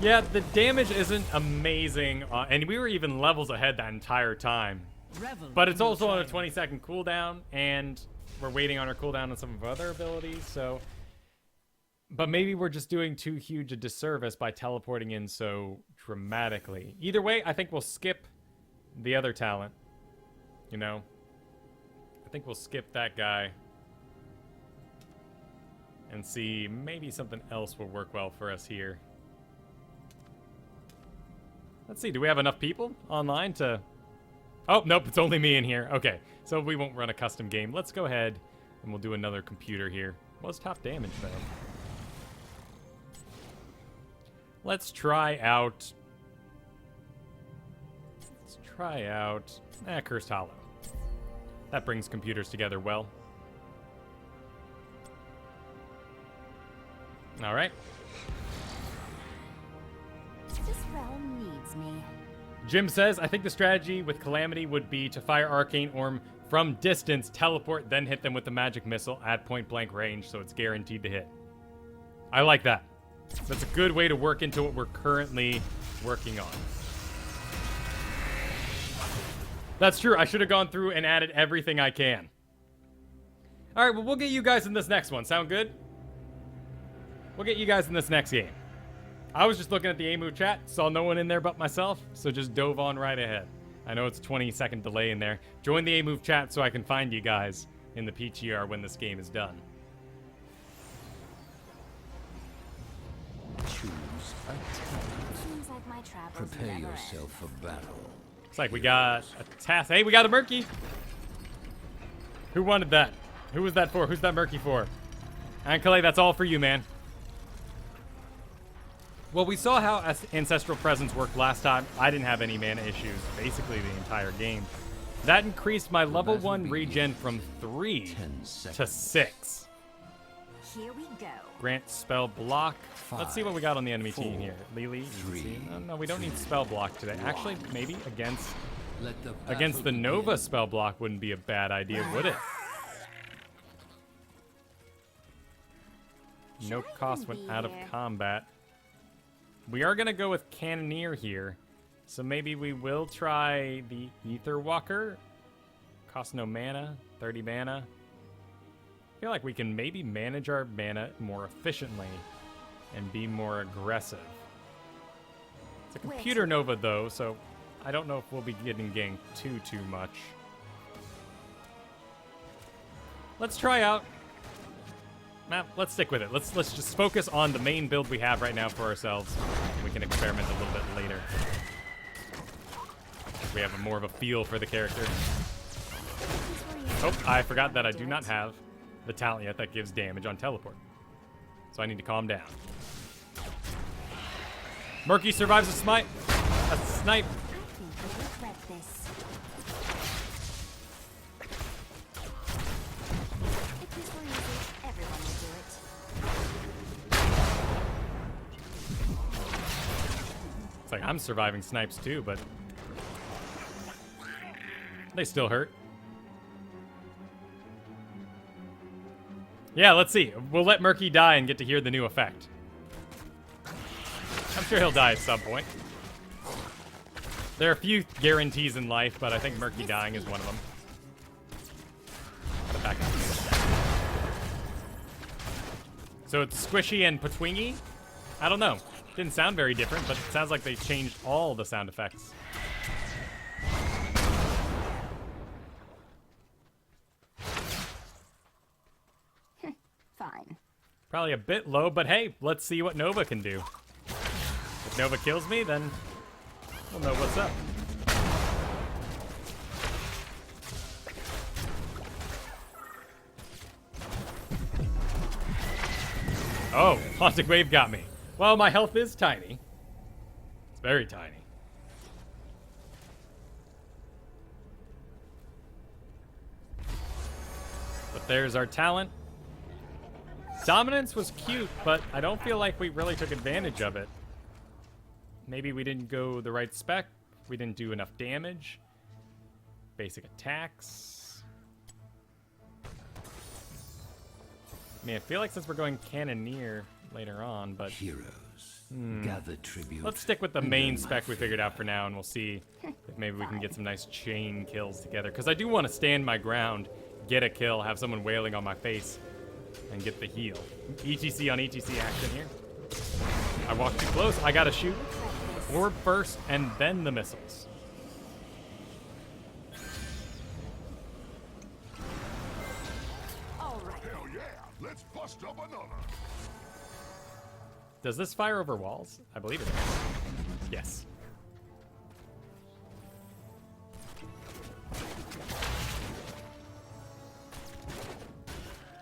Yeah, the damage isn't amazing, and we were even levels ahead that entire time. But it's also on a 20-second cooldown, and we're waiting on our cooldown on some of our other abilities, so... But maybe we're just doing too huge a disservice by teleporting in so dramatically. Either way, I think we'll skip the other talent. You know? I think we'll skip that guy. And see, maybe something else will work well for us here. Let's see, do we have enough people online to... Oh, nope, it's only me in here. Okay, so we won't run a custom game. Let's go ahead and we'll do another computer here. What's top damage, though? Let's try out... Cursed Hollow. That brings computers together well. Alright. This realm needs me. Jim says, I think the strategy with Calamity would be to fire Arcane Orb from distance, teleport, then hit them with the magic missile at point blank range, so it's guaranteed to hit. I like that. That's a good way to work into what we're currently working on. That's true. I should have gone through and added everything I can. All right, well, we'll get you guys in this next one. Sound good? We'll get you guys in this next game. I was just looking at the A-Move chat, saw no one in there but myself, so just dove on right ahead. I know it's a 20-second delay in there. Join the A-Move chat so I can find you guys in the PTR when this game is done. Choose a talent. Seems like my travels Prepare never yourself for battle. Looks like we got a task. Hey, we got a Murky. Who wanted that? Who was that for? Who's that Murky for? Ankale, that's all for you, man. Well, we saw how Ancestral Presence worked last time. I didn't have any mana issues, basically the entire game. That increased my level 1 regen from 3 to 6. Here we go. Grant spell block. Let's see what we got on the enemy team here. Lily, no, we don't need spell block today. Actually, maybe against the Nova spell block wouldn't be a bad idea, would it? No cost went out of combat. We are going to go with Cannoneer here. So maybe we will try the Ether Walker. Cost no mana, 30 mana. I feel like we can maybe manage our mana more efficiently and be more aggressive. It's a computer Nova though, so I don't know if we'll be getting ganked too much. Let's try out. Let's stick with it. Let's just focus on the main build we have right now for ourselves. We can experiment a little bit later. We have more of a feel for the character. Oh, I forgot that I do not have the talent yet that gives damage on teleport. So I need to calm down. Murky survives a smite. A snipe. I think we regret this. If this were easy, everyone would do it. It's like I'm surviving snipes too, but they still hurt. Yeah, let's see. We'll let Murky die and get to hear the new effect. I'm sure he'll die at some point. There are a few guarantees in life, but I think Murky dying is one of them. Gotta back up. So it's squishy and patwingy? I don't know. Didn't sound very different, but it sounds like they changed all the sound effects. Fine. Probably a bit low, but hey, let's see what Nova can do. If Nova kills me, then we'll know what's up. Oh, Haunting Wave got me. Well, my health is tiny. It's very tiny. But there's our talent. Dominance was cute, but I don't feel like we really took advantage of it. Maybe we didn't go the right spec. We didn't do enough damage. Basic attacks. I mean, I feel like since we're going Cannoneer later on, but... Heroes, gather tribute. Let's stick with the main spec we figured out for now, and we'll see if maybe we can get some nice chain kills together. Because I do want to stand my ground, get a kill, have someone wailing on my face, and get the heal. ETC on ETC action here. I walked too close. I gotta shoot orb first, and then the missiles. All right. Hell yeah! Let's bust up another. Does this fire over walls? I believe it does. Yes.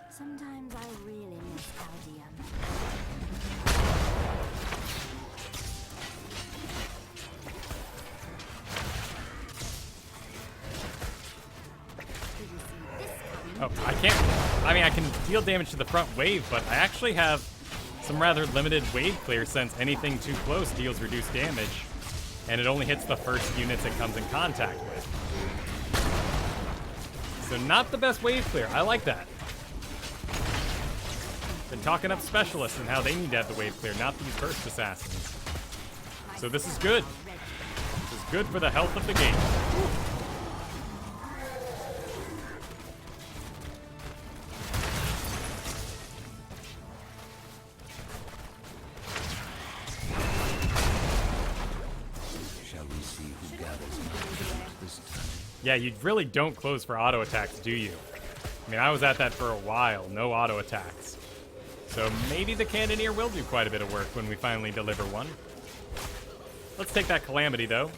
Sometimes I really miss Aldium. Did you see this coming? Oh, I can't... I mean, I can deal damage to the front wave, but I actually have some rather limited wave clear since anything too close deals reduced damage, and it only hits the first units it comes in contact with. So not the best wave clear. I like that. Been talking up specialists and how they need to have the wave clear, not these burst assassins. So this is good. This is good for the health of the game. Shall we see who gathers tribute this time? Yeah, you really don't close for auto attacks, do you? I mean, I was at that for a while, no auto attacks. So maybe the Cannoneer will do quite a bit of work when we finally deliver one. Let's take that Calamity, though.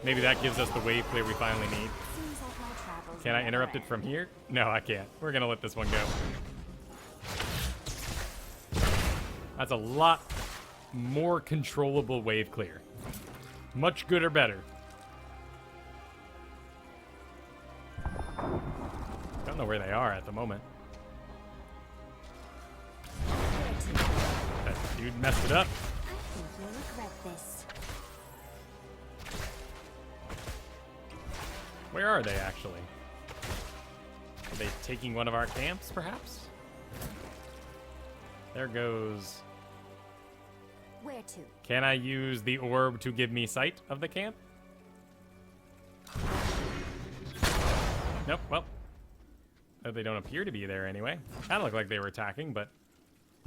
Maybe that gives us the wave clear we finally need. Seems like my travels Can I never interrupt it end. from here? No, I can't. We're gonna let this one go. That's a lot more controllable wave clear. Much good or better. Don't know where they are at the moment. That dude messed it up. I think you'll regret this. Where are they, actually? Are they taking one of our camps, perhaps? There goes... Where to? Can I use the orb to give me sight of the camp? Nope, well. They don't appear to be there anyway. Kinda looked like they were attacking, but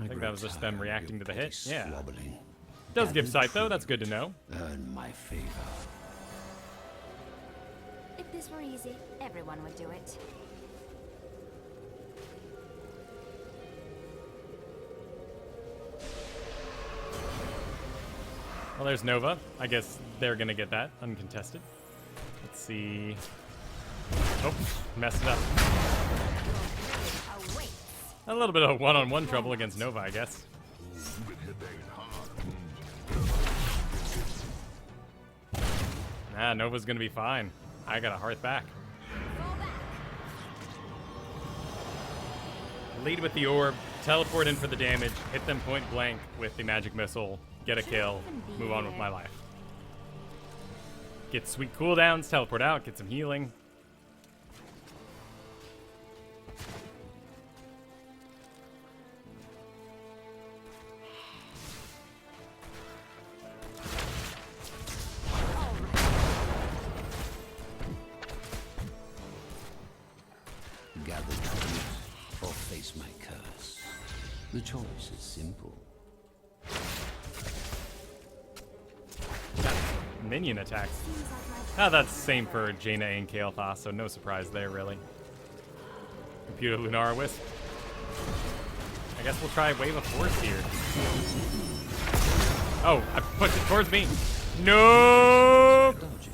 I think that was just them reacting to the hit. Yeah. Does give sight, though. That's good to know. Earn my favor. If this were easy, everyone would do it. Well, there's Nova. I guess they're gonna get that uncontested. Let's see. Oh, messed it up. Awaits. A little bit of one-on-one trouble against Nova, I guess. Nah, Nova's gonna be fine. I got a hearth back. Fall back. Lead with the orb, teleport in for the damage, hit them point blank with the magic missile, get a kill, move on with my life. Get sweet cooldowns, teleport out, get some healing. The choice is simple. Got minion attacks. Ah, that's same for Jaina and Kael'thas, so no surprise there, really. Computer Lunara Wisp. I guess we'll try Wave of Force here. Oh, I pushed it towards me. No! Dodging.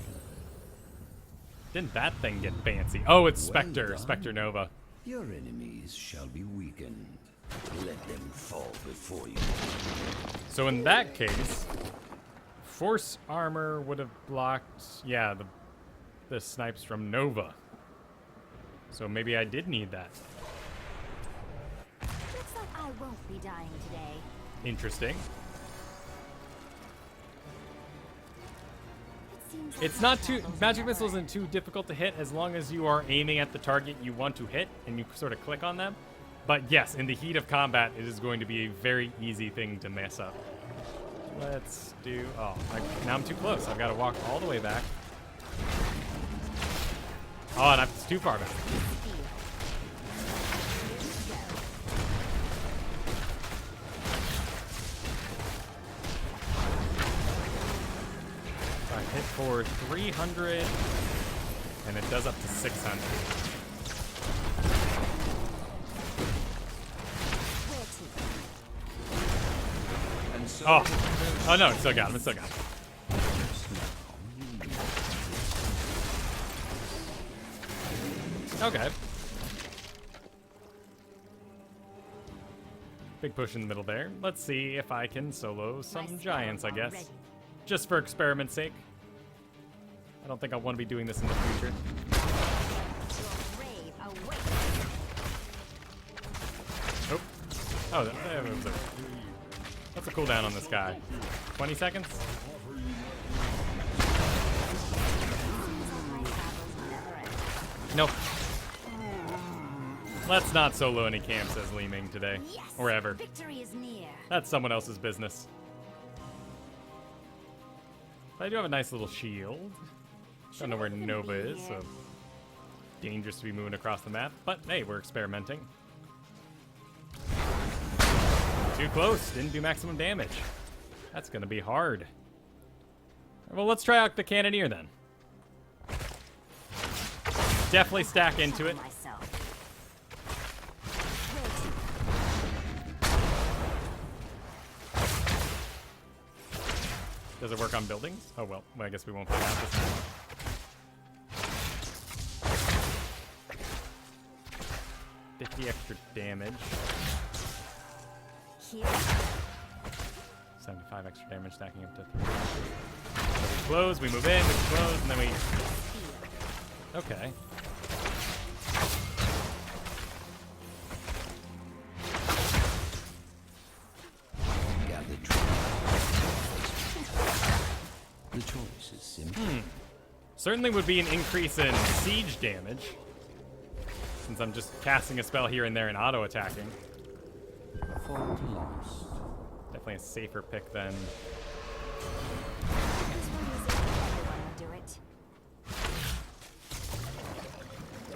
Didn't that thing get fancy? Oh, it's Well Spectre. done. Spectre Nova. Your enemies shall be weakened. Let them fall before you. So in that case, Force Armor would have blocked, yeah, the snipes from Nova. So maybe I did need that. Looks like I won't be dying today. Interesting. It seems like It's my not too, travels magic never missile isn't end. too difficult to hit as long as you are aiming at the target you want to hit and you sort of click on them. But yes, in the heat of combat, it is going to be a very easy thing to mess up. Let's do, oh, now I'm too close. I've got to walk all the way back. Oh, and it's too far back. So I hit for 300, and it does up to 600. And so Oh no, it still got him, it still got him. Okay. Big push in the middle there. Let's see if I can solo some giants, I guess. Just for experiment's sake. I don't think I want to be doing this in the future. Brave away. Oh. Oh, what's the cooldown on this guy? 20 seconds? My travels never end. Nope. Let's not solo any camps, says Li Ming today. Yes, Or ever. victory is near. That's someone else's business. But I do have a nice little shield. Don't know where Nova is, so dangerous to be moving across the map. But hey, we're experimenting. Too close. Didn't do maximum damage. That's gonna be hard. Well, let's try out the Cannoneer then. Definitely stack into it. Myself. Does it work on buildings? Oh well, I guess we won't find out this time. $50 extra damage. Here. 75 extra damage stacking up to 300. So we close, we move in, we close, and then we... Okay. gather troops. The choice is simple. Certainly would be an increase in siege damage, since I'm just casting a spell here and there and auto-attacking. Fought lost. Definitely a safer pick than... This one is if everyone would do it.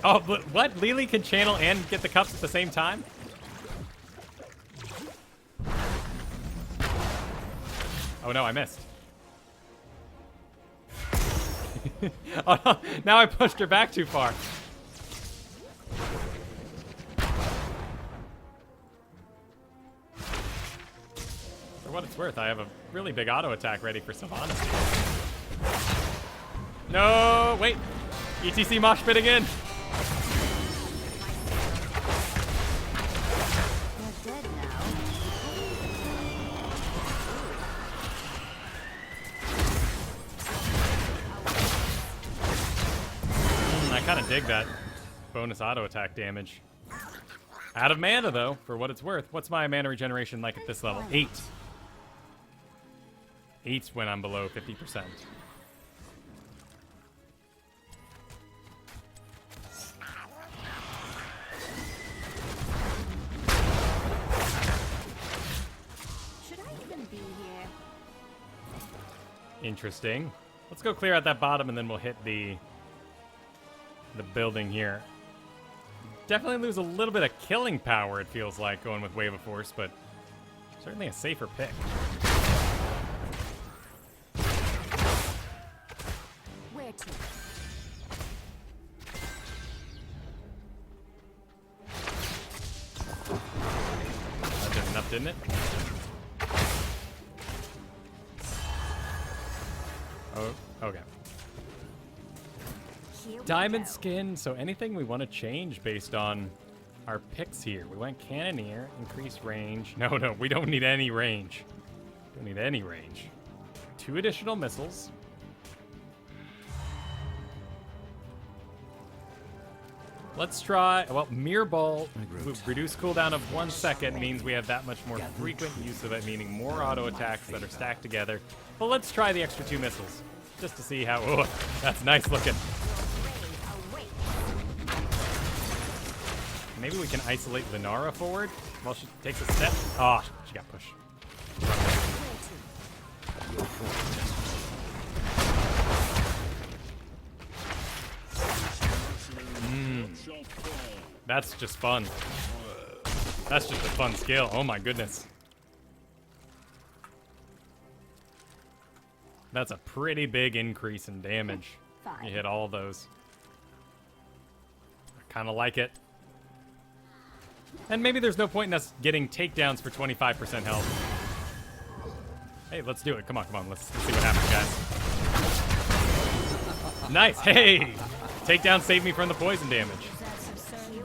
Oh, but what? Lily can channel and get the cups at the same time? Oh no, I missed. Oh no, now I pushed her back too far. For what it's worth, I have a really big auto attack ready for Sylvanas. No, wait. ETC mosh pit again. You're dead now. I kind of dig that bonus auto attack damage. Out of mana though, for what it's worth. What's my mana regeneration like at this level? 8. 8's when I'm below 50%. Should I even be here? Interesting. Let's go clear out that bottom and then we'll hit the building here. definitely lose a little bit of killing power, it feels like, going with Wave of Force, but certainly a safer pick. Where to? That did enough, didn't it? Oh, okay. Here we Diamond go. skin, so anything we want to change based on our picks here. We went Cannoneer, increase range. No, we don't need any range. Don't need any range. 2 additional missiles. Let's try, well, Mirror Ball, reduce cooldown of 1 second means we have that much more frequent use of it, meaning more auto attacks that are stacked together. But let's try the extra 2 missiles, just to see how, oh, that's nice looking. Maybe we can isolate Linara forward while she takes a step. Ah, oh, she got pushed. That's just fun. That's just a fun skill. Oh my goodness. That's a pretty big increase in damage. You hit all of those. I kind of like it. And maybe there's no point in us getting takedowns for 25% health. Hey, let's do it. Come on. Let's see what happens, guys. Nice. Hey! Takedown saved me from the poison damage.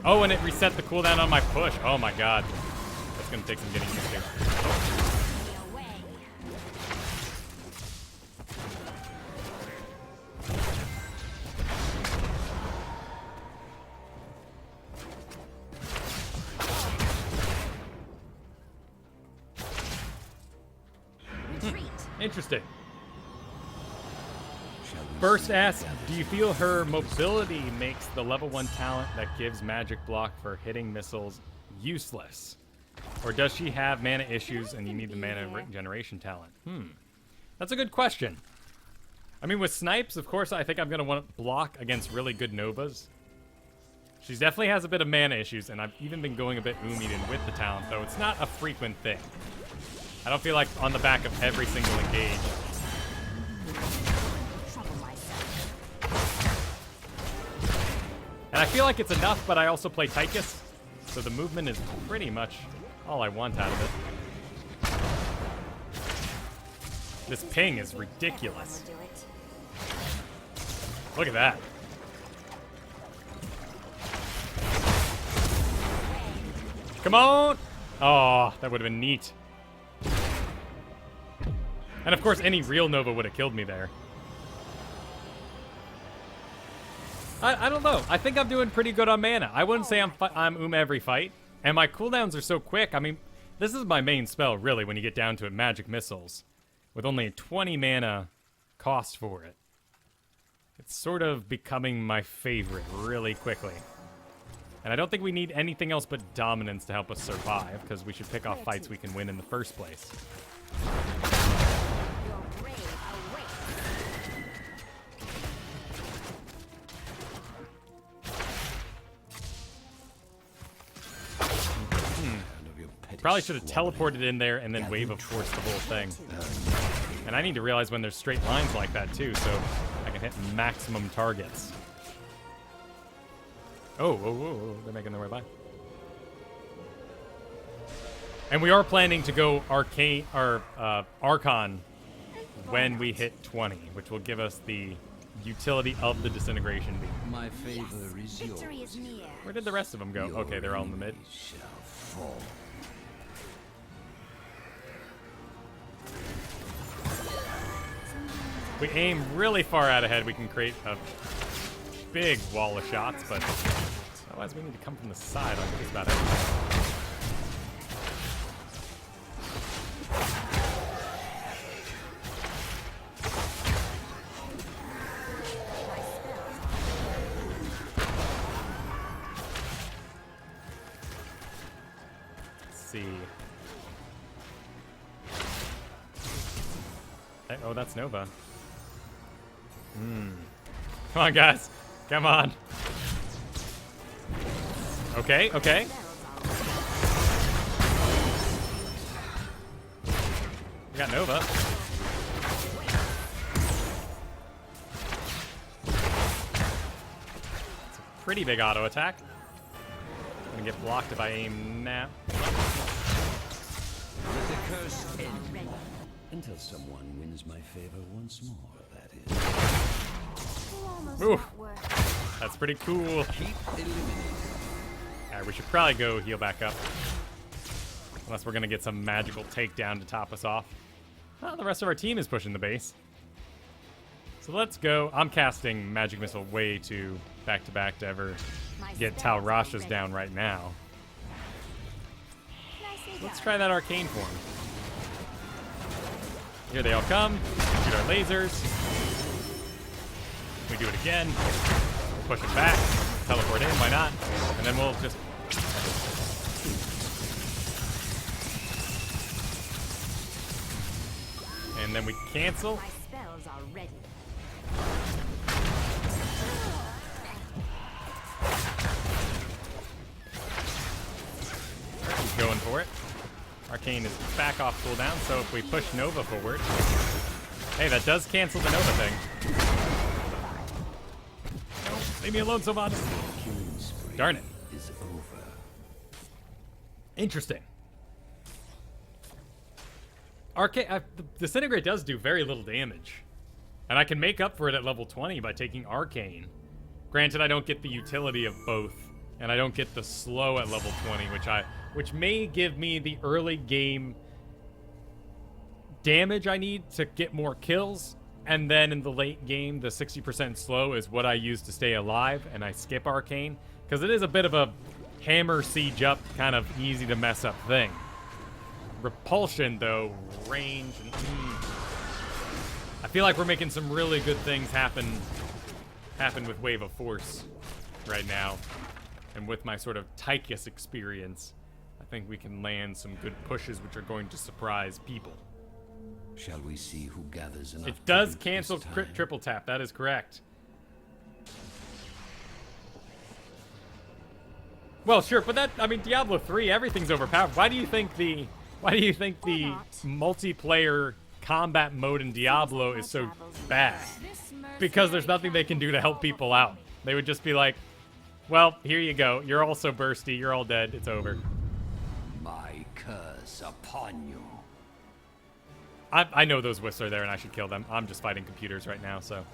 Oh, and it reset the cooldown on my push. Oh my god. That's going to take some getting used to. Interesting. Burst asks, do you feel her mobility makes the level 1 talent that gives magic block for hitting missiles useless? Or does she have mana issues and you need the mana regeneration talent? That's a good question. I mean, with snipes, of course, I think I'm going to want to block against really good Novas. She definitely has a bit of mana issues, and I've even been going a bit Umiden with the talent, though it's not a frequent thing. I don't feel like on the back of every single engage. And I feel like it's enough, but I also play Tychus, so the movement is pretty much all I want out of it. This ping is ridiculous. Look at that. Come on! Oh, that would have been neat. And of course, any real Nova would have killed me there. I don't know. I think I'm doing pretty good on mana. I wouldn't say I'm every fight. And my cooldowns are so quick. I mean, this is my main spell, really, when you get down to it. Magic Missiles. With only 20 mana cost for it. It's sort of becoming my favorite really quickly. And I don't think we need anything else but dominance to help us survive, because we should pick off fights we can win in the first place. Probably should have teleported in there and then Wave of Force the whole thing. And I need to realize when there's straight lines like that too, so I can hit maximum targets. Oh, they're making their way by. And we are planning to go Archon when we hit 20, which will give us the utility of the disintegration beam. My favor is yours. Victory is near. Where did the rest of them go? Okay, they're all in the mid. Shall fall. If we aim really far out ahead, we can create a big wall of shots, but otherwise we need to come from the side. I think it's about everything. Let's see. Hey, oh, that's Nova. Come on, guys. Come on. Okay, okay. We got Nova. It's a pretty big auto attack. Gonna get blocked if I aim now. Let the curse end. Until someone wins my favor once more, that is. Almost Ooh. not worth That's pretty cool. Keep eliminating. Alright, we should probably go heal back up. Unless we're gonna get some magical takedown to top us off. Well, the rest of our team is pushing the base. So let's go. I'm casting Magic Missile way too back-to-back to ever get Tal Rasha's down right now. Let's try that arcane form. Here they all come. Shoot our lasers. We do it again. Push it back. Teleport in, why not? And then we'll just... And then we cancel. My spells are ready. He's going for it. Arcane is back off cooldown, so if we push Nova forward... Hey, that does cancel the Nova thing. No, leave me alone, Sylvanas. Darn it. Is over. Interesting. Arcane, the Disintegrate does do very little damage. And I can make up for it at level 20 by taking Arcane. Granted, I don't get the utility of both. And I don't get the slow at level 20, which may give me the early game damage I need to get more kills. And then in the late game, the 60% slow is what I use to stay alive, and I skip Arcane. Because it is a bit of a hammer siege up, kind of easy to mess up thing. Repulsion, though, range, and I feel like we're making some really good things happen with Wave of Force right now. And with my sort of Tychus experience, I think we can land some good pushes which are going to surprise people. Shall we see who gathers enough? It does tribute cancel this time? triple tap, that is correct. Well, sure, but that, I mean, Diablo 3, everything's overpowered. Why do you think the multiplayer combat mode in Diablo is so bad? Because there's nothing they can do to help people out. They would just be like, well, here you go. You're all so bursty. You're all dead. It's over. My curse upon you. I know those Wisps are there and I should kill them. I'm just fighting computers right now, so.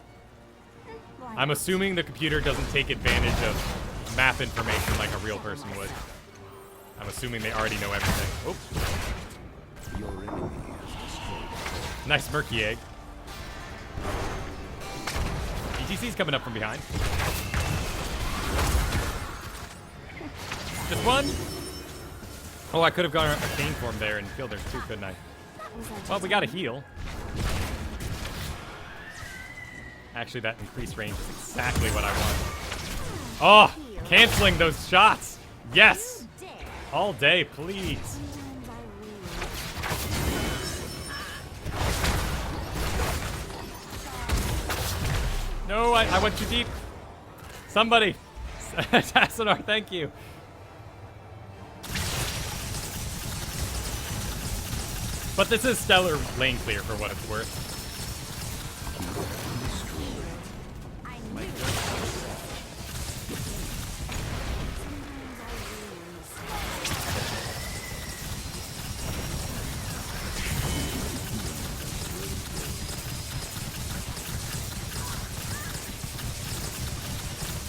I'm assuming the computer doesn't take advantage of map information like a real person would. I'm assuming they already know everything. Oops. Your enemy has destroyed. Nice Murky Egg. ETC's coming up from behind. Just one. Oh, I could have gone a Arcane form there and killed her too, couldn't I? Well, we got a heal. Actually, that increased range is exactly what I want. Oh, canceling those shots. Yes. All day, please. No, I went too deep. Somebody. Tassadar, thank you. But this is stellar lane clear for what it's worth.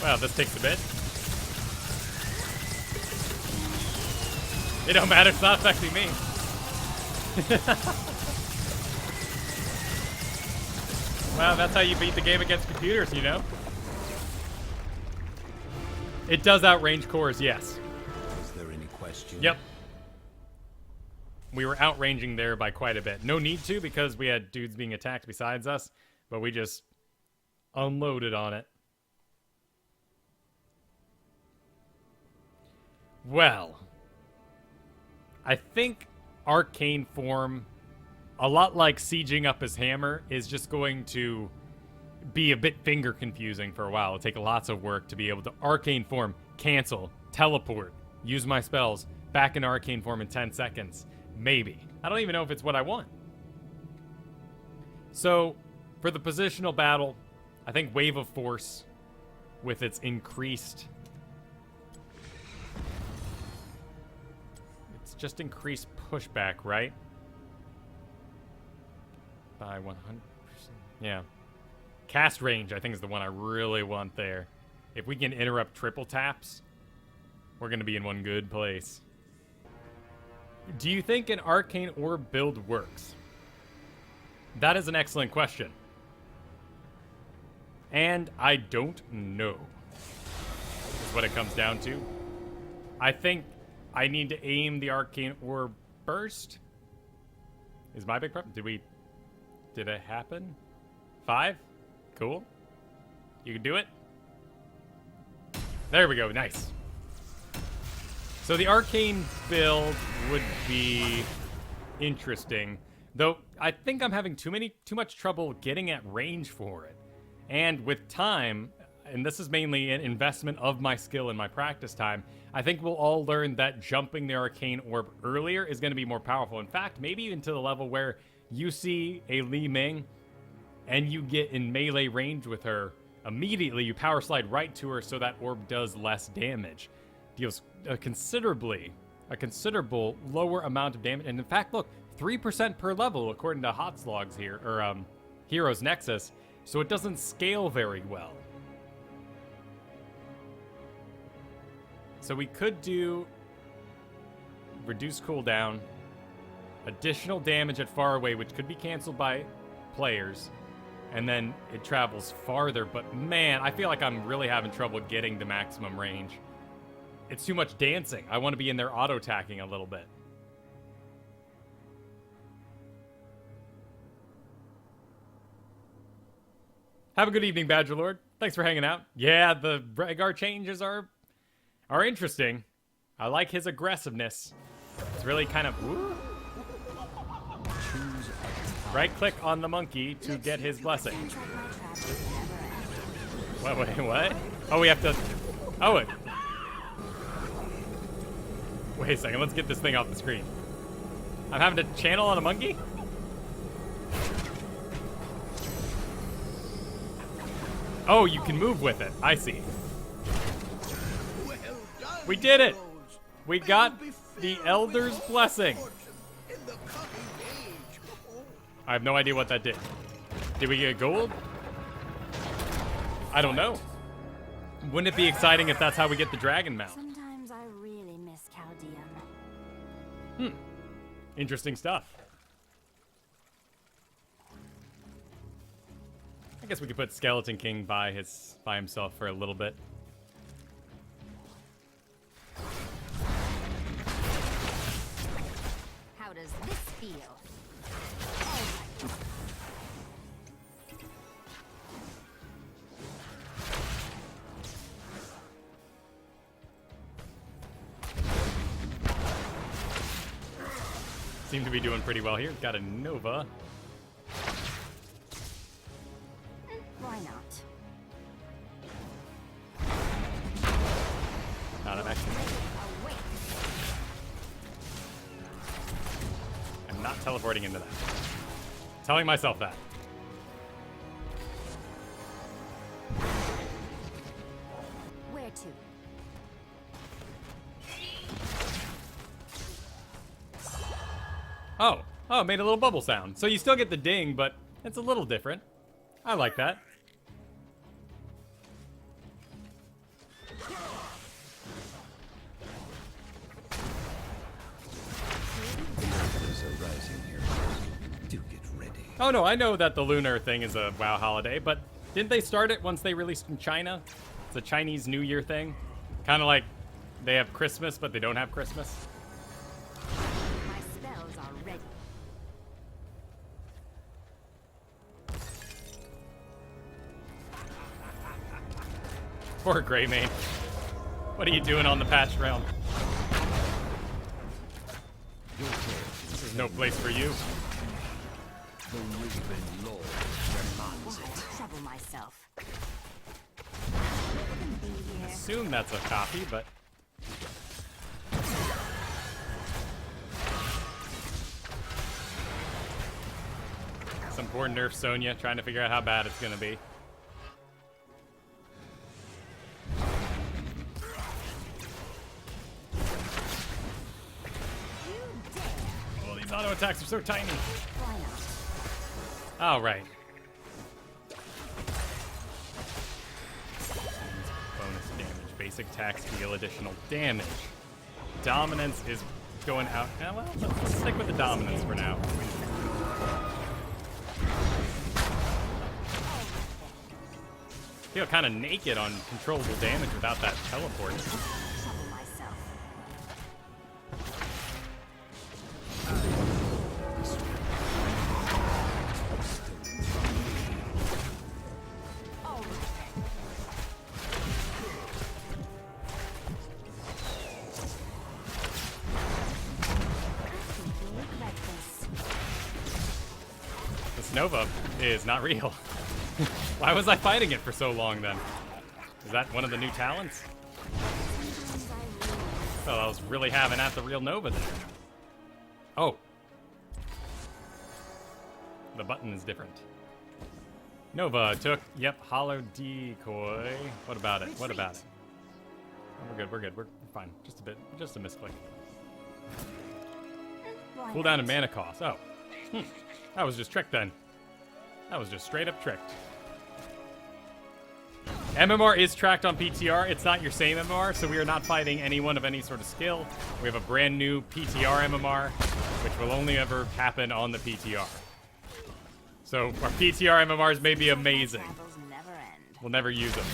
Well, this takes a bit. It don't matter, it's not affecting me. Well, that's how you beat the game against computers, you know? It does outrange cores, yes. Is there any question? Yep. We were outranging there by quite a bit. No need to, because we had dudes being attacked besides us, but we just unloaded on it. Well, I think Arcane form, a lot like sieging up his hammer, is just going to be a bit finger confusing for a while. It'll take lots of work to be able to Arcane form, cancel, teleport, use my spells, back in arcane form in 10 seconds. Maybe. I don't even know if it's what I want. So, for the positional battle, I think Wave of Force, with its increased... It's just increased pushback, right? By 100%. Yeah. Cast range, I think, is the one I really want there. If we can interrupt triple taps, we're going to be in one good place. Do you think an arcane orb build works? That is an excellent question. And I don't know. Is what it comes down to. I think I need to aim the arcane orb burst. Is my big problem? Did it happen? 5? Cool. You can do it. There we go. Nice. So the arcane build would be interesting, though I think I'm having too much trouble getting at range for it. And with time, and this is mainly an investment of my skill and my practice time, I think we'll all learn that jumping the arcane orb earlier is going to be more powerful. In fact, maybe even to the level where you see a Li Ming and you get in melee range with her, immediately you power slide right to her so that orb does less damage. Deals a considerable lower amount of damage. And in fact, look, 3% per level according to Hotslogs here, or Heroes Nexus, so it doesn't scale very well. So we could do reduce cooldown, additional damage at far away, which could be canceled by players, and then it travels farther. But man, I feel like I'm really having trouble getting the maximum range. It's too much dancing. I want to be in there auto-attacking a little bit. Have a good evening, Badger Lord. Thanks for hanging out. Yeah, the Rhaegar changes are interesting. I like his aggressiveness. It's really kind of... Right-click on the monkey to get his blessing. Wait, what? Oh, we have to... Oh, it... Wait a second, let's get this thing off the screen. I'm having to channel on a monkey? Oh, you can move with it. I see. We did it! We got the Elder's Blessing. I have no idea what that did. Did we get gold? I don't know. Wouldn't it be exciting if that's how we get the dragon mount? Sometimes I really miss Chaldean. Interesting stuff. I guess we could put Skeleton King by himself for a little bit. How does this feel? Seem to be doing pretty well here. Got a Nova. Why not? Not an action. Awake. I'm not teleporting into that. Telling myself that. Where to? Oh, it made a little bubble sound. So you still get the ding, but it's a little different. I like that. Oh no, I know that the lunar thing is a WoW holiday, but didn't they start it once they released in China? It's a Chinese New Year thing. Kind of like they have Christmas, but they don't have Christmas. My spells are ready. Poor Greymane. What are you doing on the patched realm? There's no place for you. The Raven Lord demands Why it. trouble myself? Assume that's a copy, but Some poor nerf Sonya trying to figure out how bad it's gonna be. Oh, these auto attacks are so tiny. Oh, right. Bonus damage. Basic attacks deal additional damage. Dominance is going out. Well, let's stick with the dominance for now. Feel kind of naked on controllable damage without that teleport. Trouble myself. Regret this. This Nova is not real. Why was I fighting it for so long then? Is that one of the new talents? Well, I was really having at the real Nova there. Oh. The button is different. Nova took, yep, hollow decoy. What about it? What about it? Oh, we're good, we're good, we're fine. Just a bit, just a misclick. Cooldown and mana cost. Oh. That was just tricked then. That was just straight up tricked. MMR is tracked on PTR. It's not your same MMR, so we are not fighting anyone of any sort of skill. We have a brand new PTR MMR, which will only ever happen on the PTR. So our PTR MMRs may be amazing. Travels never end. We'll never use them.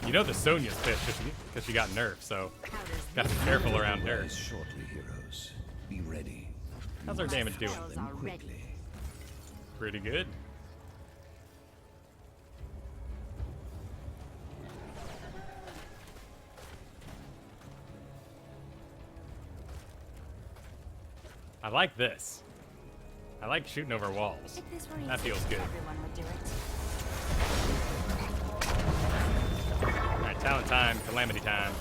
You know the Sonya's pissed because she got nerfed, so gotta be careful around her. Rise shortly, heroes. Be ready. How's our damage doing? Spells are ready. Quickly. Pretty good. I like this. I like shooting over walls. If this were That easy, feels good. everyone would do it. Alright, talent time, calamity time.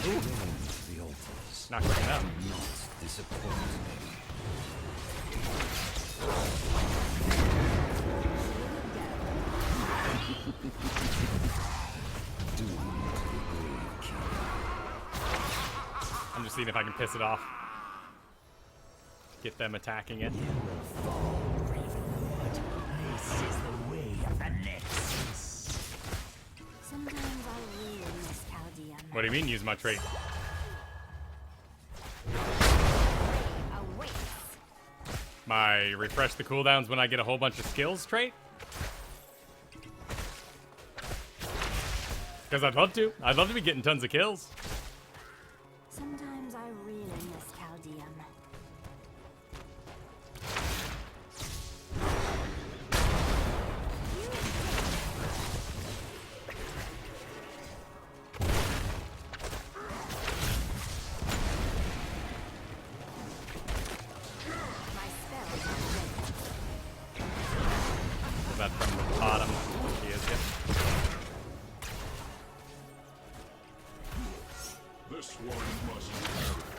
The altars. Not quick enough. Not disappoint me. I'm just seeing if I can piss it off. Get them attacking it. This is the way of the Nexus. Sometimes I really miss Chaldean. What do you mean use my trait? Awaits. My refresh the cooldowns when I get a whole bunch of skills trait? Because I'd love to. I'd love to be getting tons of kills. Sometimes I really miss Chaldean. My spells are ready. Is that from the bottom? She is, yep. This one must perish.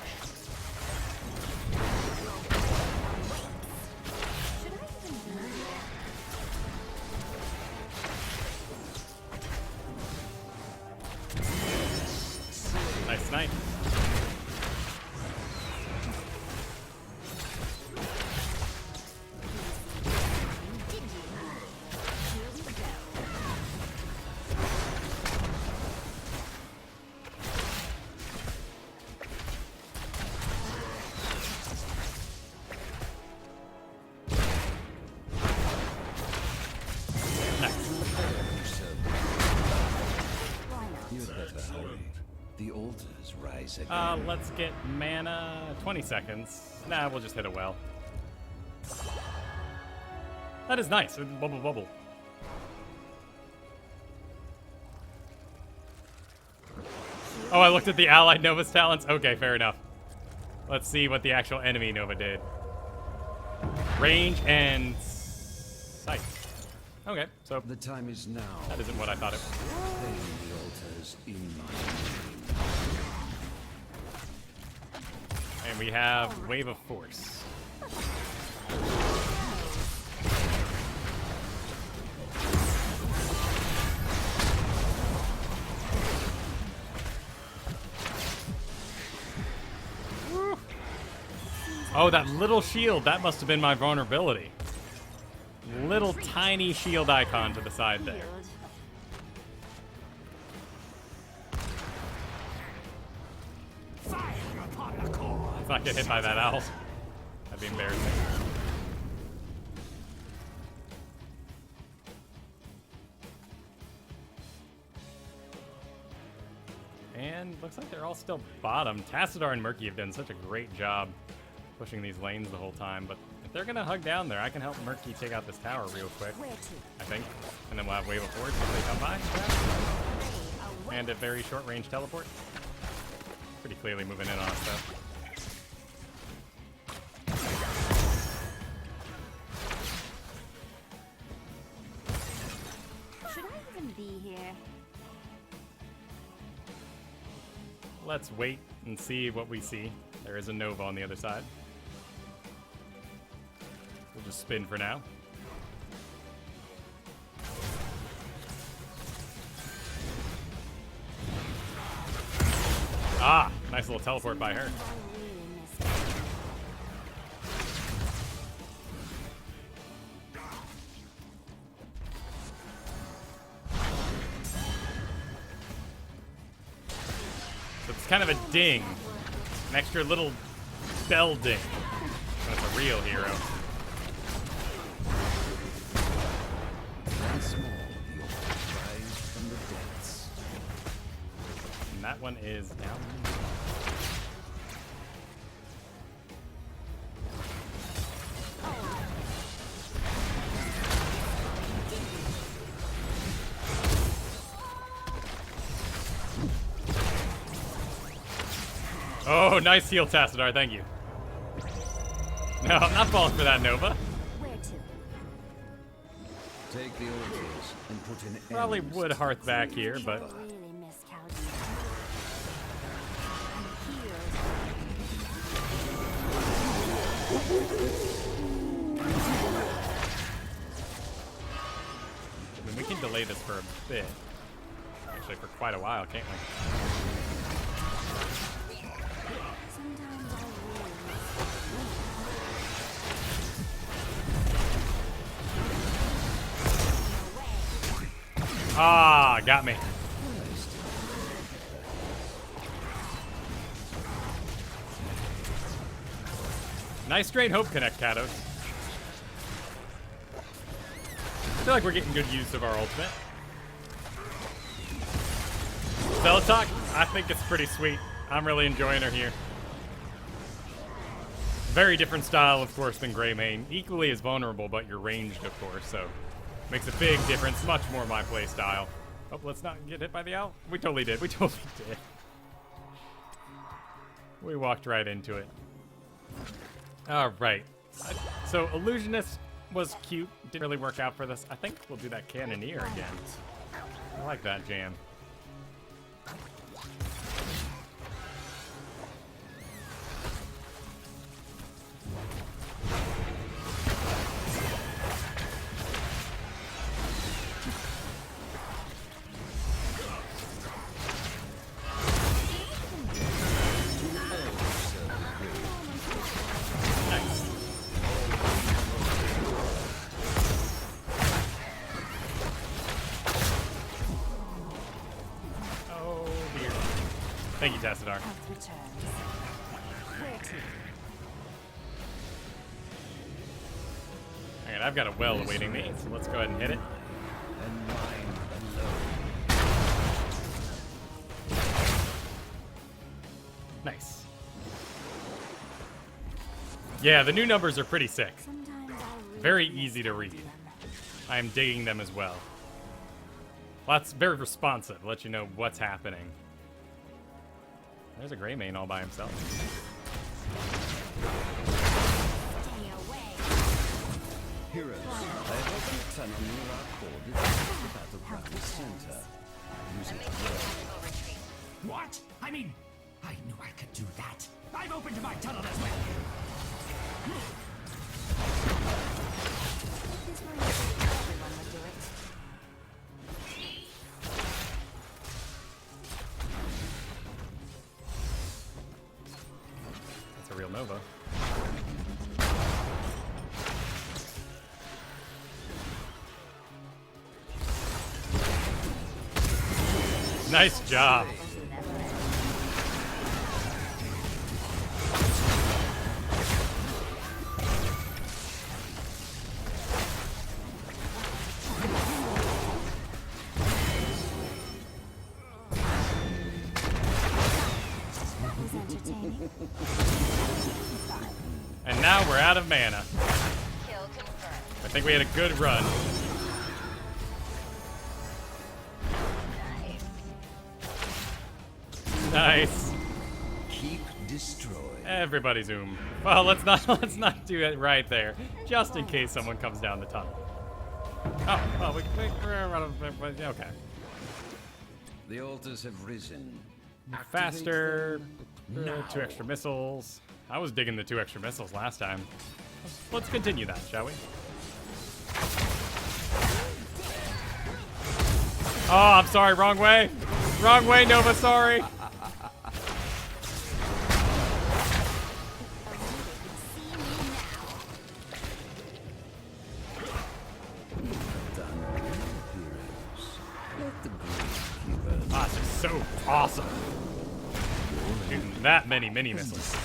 Should I even move? Nice snipe. Here we go. Why not? You'd better hurry. The altars rise again. Let's get mana. 20 seconds. Nah, we'll just hit a well. That is nice. Bubble, bubble. Oh, I looked at the allied Nova's talents? Okay, fair enough. Let's see what the actual enemy Nova did. Range and sight. Okay, so The time is now. that isn't what I thought it was. Claim the altars falls in my name. And we have Wave of Force. Woo. Oh, that little shield, that must have been my vulnerability. Little tiny shield icon to the side there. Healed. Let's not get hit by that owl. That'd be embarrassing. And looks like they're all still bottom. Tassadar and Murky have done such a great job pushing these lanes the whole time, but if they're gonna hug down there, I can help Murky take out this tower real quick, Where to? I think. And then we'll have Wave of Force if they come by. And a very short range teleport. Pretty clearly moving in on us though. Should I even be here? Let's wait and see what we see. There is a Nova on the other side. We'll just spin for now. Ah, nice little teleport by her. I really miss So it's kind of a ding. An extra little bell ding. That's a real hero. Once more, the orc rise from the depths. And that one is down. Oh, nice heal, Tassadar. Thank you. No, I'm not falling for that Nova. where to. Take the altars and put an Probably end would to hearth back here, I but really miss Calderon. I'm healed. I mean, we can delay this for a bit. Actually, for quite a while, can't we? Sometimes I really miss Ah, got me. Nice straight hope connect, Katos. I feel like we're getting good use of our ultimate. Velotok, I think it's pretty sweet. I'm really enjoying her here. Very different style, of course, than Greymane. Equally as vulnerable, but you're ranged, of course, so makes a big difference. Much more my play style. Oh, let's not get hit by the owl. We totally did. We totally did. We walked right into it. All right. So Illusionist was cute. Didn't really work out for this. I think we'll do that Cannoneer again. I like that jam. Nice. Oh dear. Thank you, Tassadar. health returns. Where to? Alright, I've got a well awaiting me, so let's go ahead and hit it. and mine alone. Nice. Yeah, the new numbers are pretty sick. Sometimes I really Very miss easy to read. Calderon. I am digging them as well. That's very responsive. Let you know what's happening. There's a Greymane all by himself. Stay away. Heroes, I have opened a tunnel near our core designed for the battleground center. Use it. What? I mean, I knew I could do that. I've opened my tunnel as well. This one is everyone would do it. That's a real Nova. Nice job. That was entertaining. And now we're out of mana. Kill confirmed. I think we had a good run. Nice. Keep destroyed. Everybody's Well, let's not do it right there, just in case someone comes down the tunnel. Oh, well, we're okay. The altars have risen. Faster. Now. 2 extra missiles. I was digging the 2 extra missiles last time. Let's continue that, shall we? Oh, I'm sorry, wrong way. Wrong way, Nova, sorry. Ah, this is so awesome. Shooting that many mini missiles.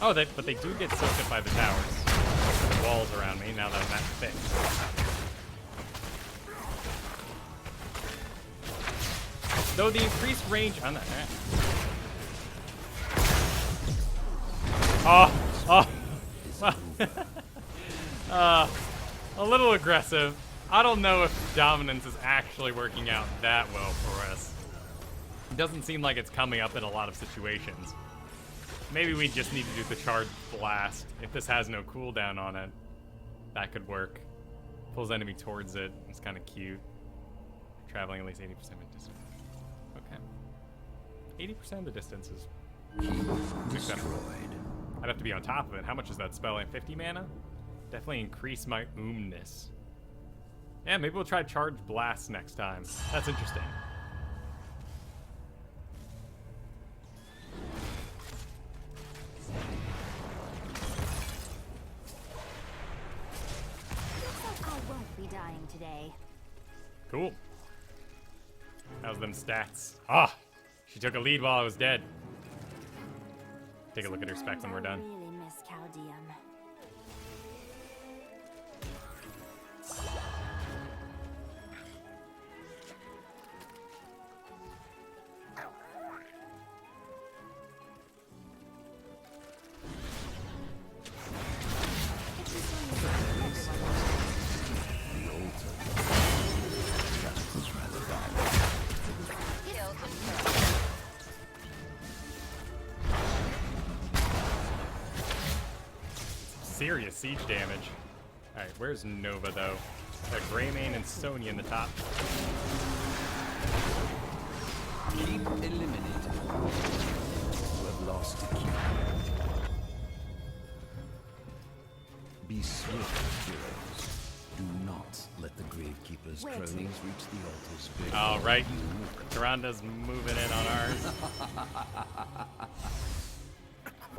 Oh, but they do get soaked up by the towers. The walls around me now that I'm that thick. Though the increased range on that. A little aggressive. I don't know if dominance is actually working out that well for us. It doesn't seem like it's coming up in a lot of situations. Maybe we just need to do the charge blast. If this has no cooldown on it, that could work. Pulls enemy towards it. It's kind of cute. Traveling at least 80% of the distance. Okay. 80% of the distance is acceptable. I'd have to be on top of it. How much is that spell? Like 50 mana? Definitely increase my oomness. Yeah, maybe we'll try charge blast next time. That's interesting. Looks like I won't be dying today. Cool. How's them stats? Ah! She took a lead while I was dead. Take a look at her specs when we're done. I really miss Caldeum. Serious siege damage. Alright, where's Nova though? Got Greymane and Sonya in the top. Keep eliminated. You have lost a key. Be swift, heroes. Do not let the Gravekeeper's cronies reach the altars before Alright. you. Taranda's moving in on ours.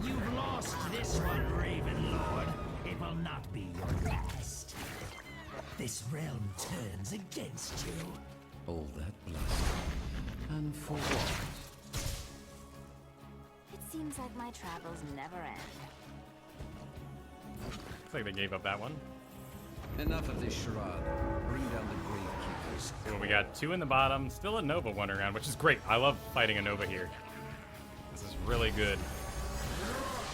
You've lost this one, Raven Lord. It will not be your last. This realm turns against you. All that blood. And for what? It seems like my travels never end. Looks like they gave up that one. Enough of this charade. Bring down the Gravekeepers. Well, we got 2 in the bottom. Still a Nova one around, which is great. I love fighting a Nova here. This is really good.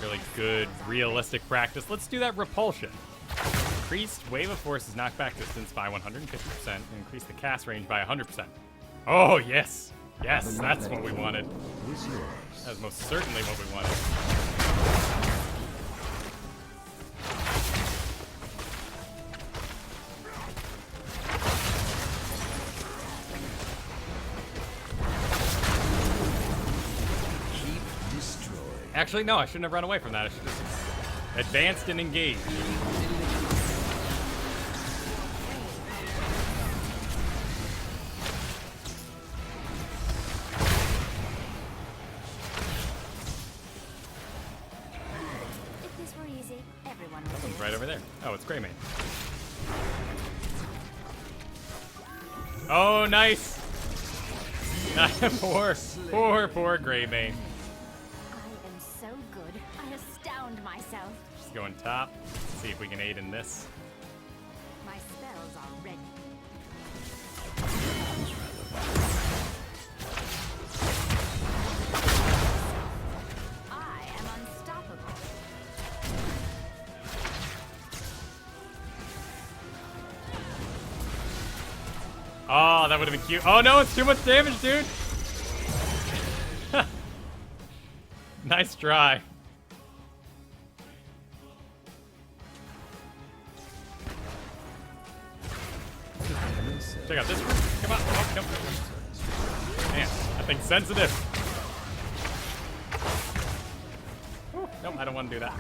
Really good, realistic practice. Let's do that repulsion. Increased wave of force's knockback distance by 150% and increase the cast range by 100%. Oh, yes. Yes, that's what we wanted. Was yours. That was most certainly what we wanted. Actually, no, I shouldn't have run away from that. I should have advanced and engaged. If this were easy, everyone would do Someone's it. right over there. Oh, it's Greymane. Oh, nice! poor Greymane. I am so good, I astound myself. Just going top. See if we can aid in this. My spells are ready. I am unstoppable. Oh, that would have been cute. Oh no, it's too much damage, dude! Nice try. Check out this one. Come on. Oh, no. Man, that thing's sensitive. Whew. Nope, I don't want to do that.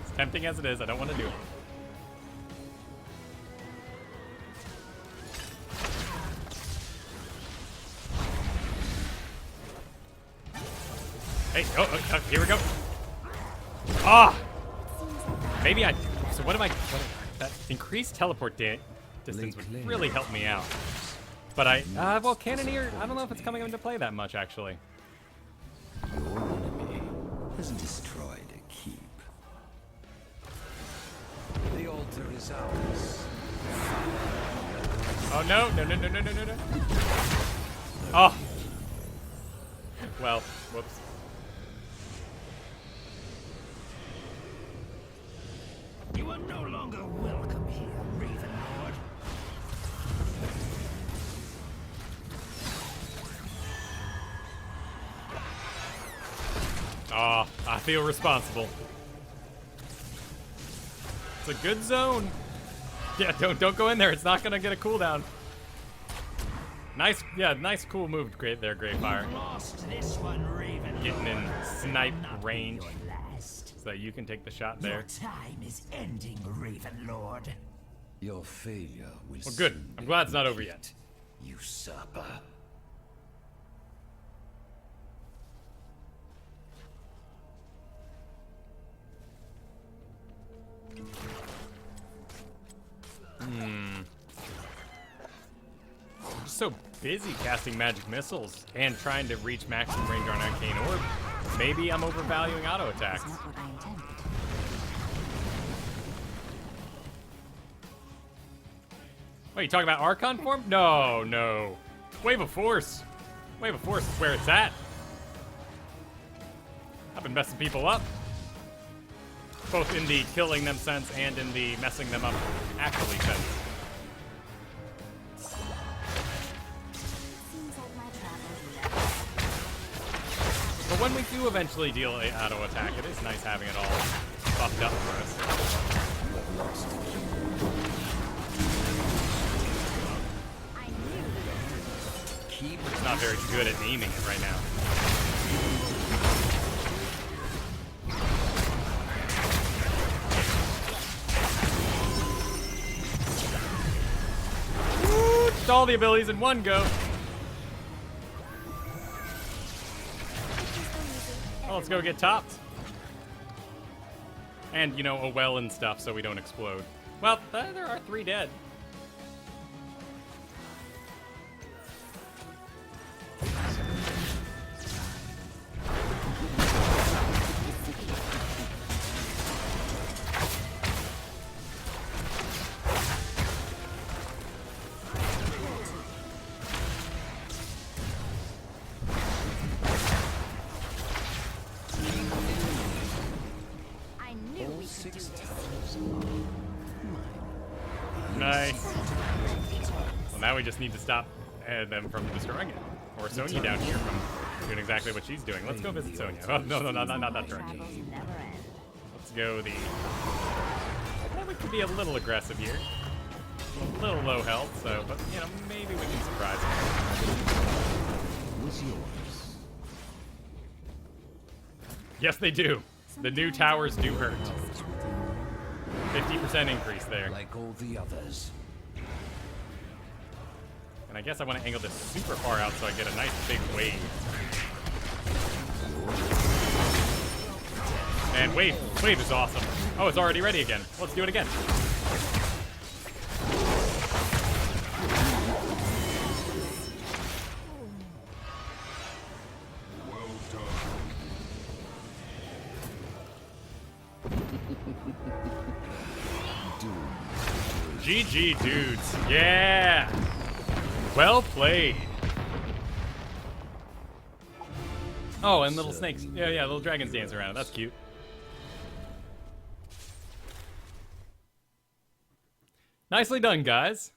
As tempting as it is, I don't want to do it. Hey, here we go. Ah! Maybe I... So what am I... that increased teleport distance would really help me out. But well, Cannoneer, I don't know if it's coming into play that much, actually. Your enemy has destroyed a keep. The altar is ours. Oh, no. Oh. Well, whoops. You are no longer welcome here, Raven Lord. Oh, I feel responsible. It's a good zone. Yeah, don't go in there. It's not gonna get a cooldown. Nice, yeah, nice, cool move, great there, Greyfire. Lost this one, Raven Getting in Lord. snipe Will not be range. your last. So that you can take the shot Your there. time is ending, Raven Lord. Your failure will Well, good. soon I'm be glad it's not over complete, usurper. I'm just so busy casting magic missiles and trying to reach maximum range on Arcane Orb. Maybe I'm overvaluing auto attacks. Not what I intended. Wait, you talking about Archon form? No. Wave of Force. Wave of Force is where it's at. I've been messing people up. Both in the killing them sense and in the messing them up actually sense. Seems like my travels left. But when we do eventually deal a auto attack, it is nice having it all buffed up for us. I knew Keep It's not very good at aiming it right now. Woo, just all the abilities in one go. Well, let's go get topped. And, you know, a well and stuff so we don't explode. Well, there are 3 dead. I knew we could do this. Nice. Well, now we just need to stop them from destroying it. Or Sonya down here from doing exactly what she's doing. Let's go visit Sonya. Oh, no, not that direction. Travels never end. Let's go the... Well, we could be a little aggressive here. A little low health, so, but, you know, maybe we can surprise him. was yours. Yes, they do. The new Sometimes towers I do hurt. just want to 50% increase there. Like all the others. And I guess I want to angle this super far out so I get a nice big wave. And wave is awesome. Oh, it's already ready again. Let's do it again. Well done. GG, dudes. Yeah. Well played. Oh, and little snakes. Yeah, little dragons dance around. That's cute. Nicely done, guys.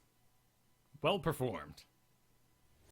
Well performed.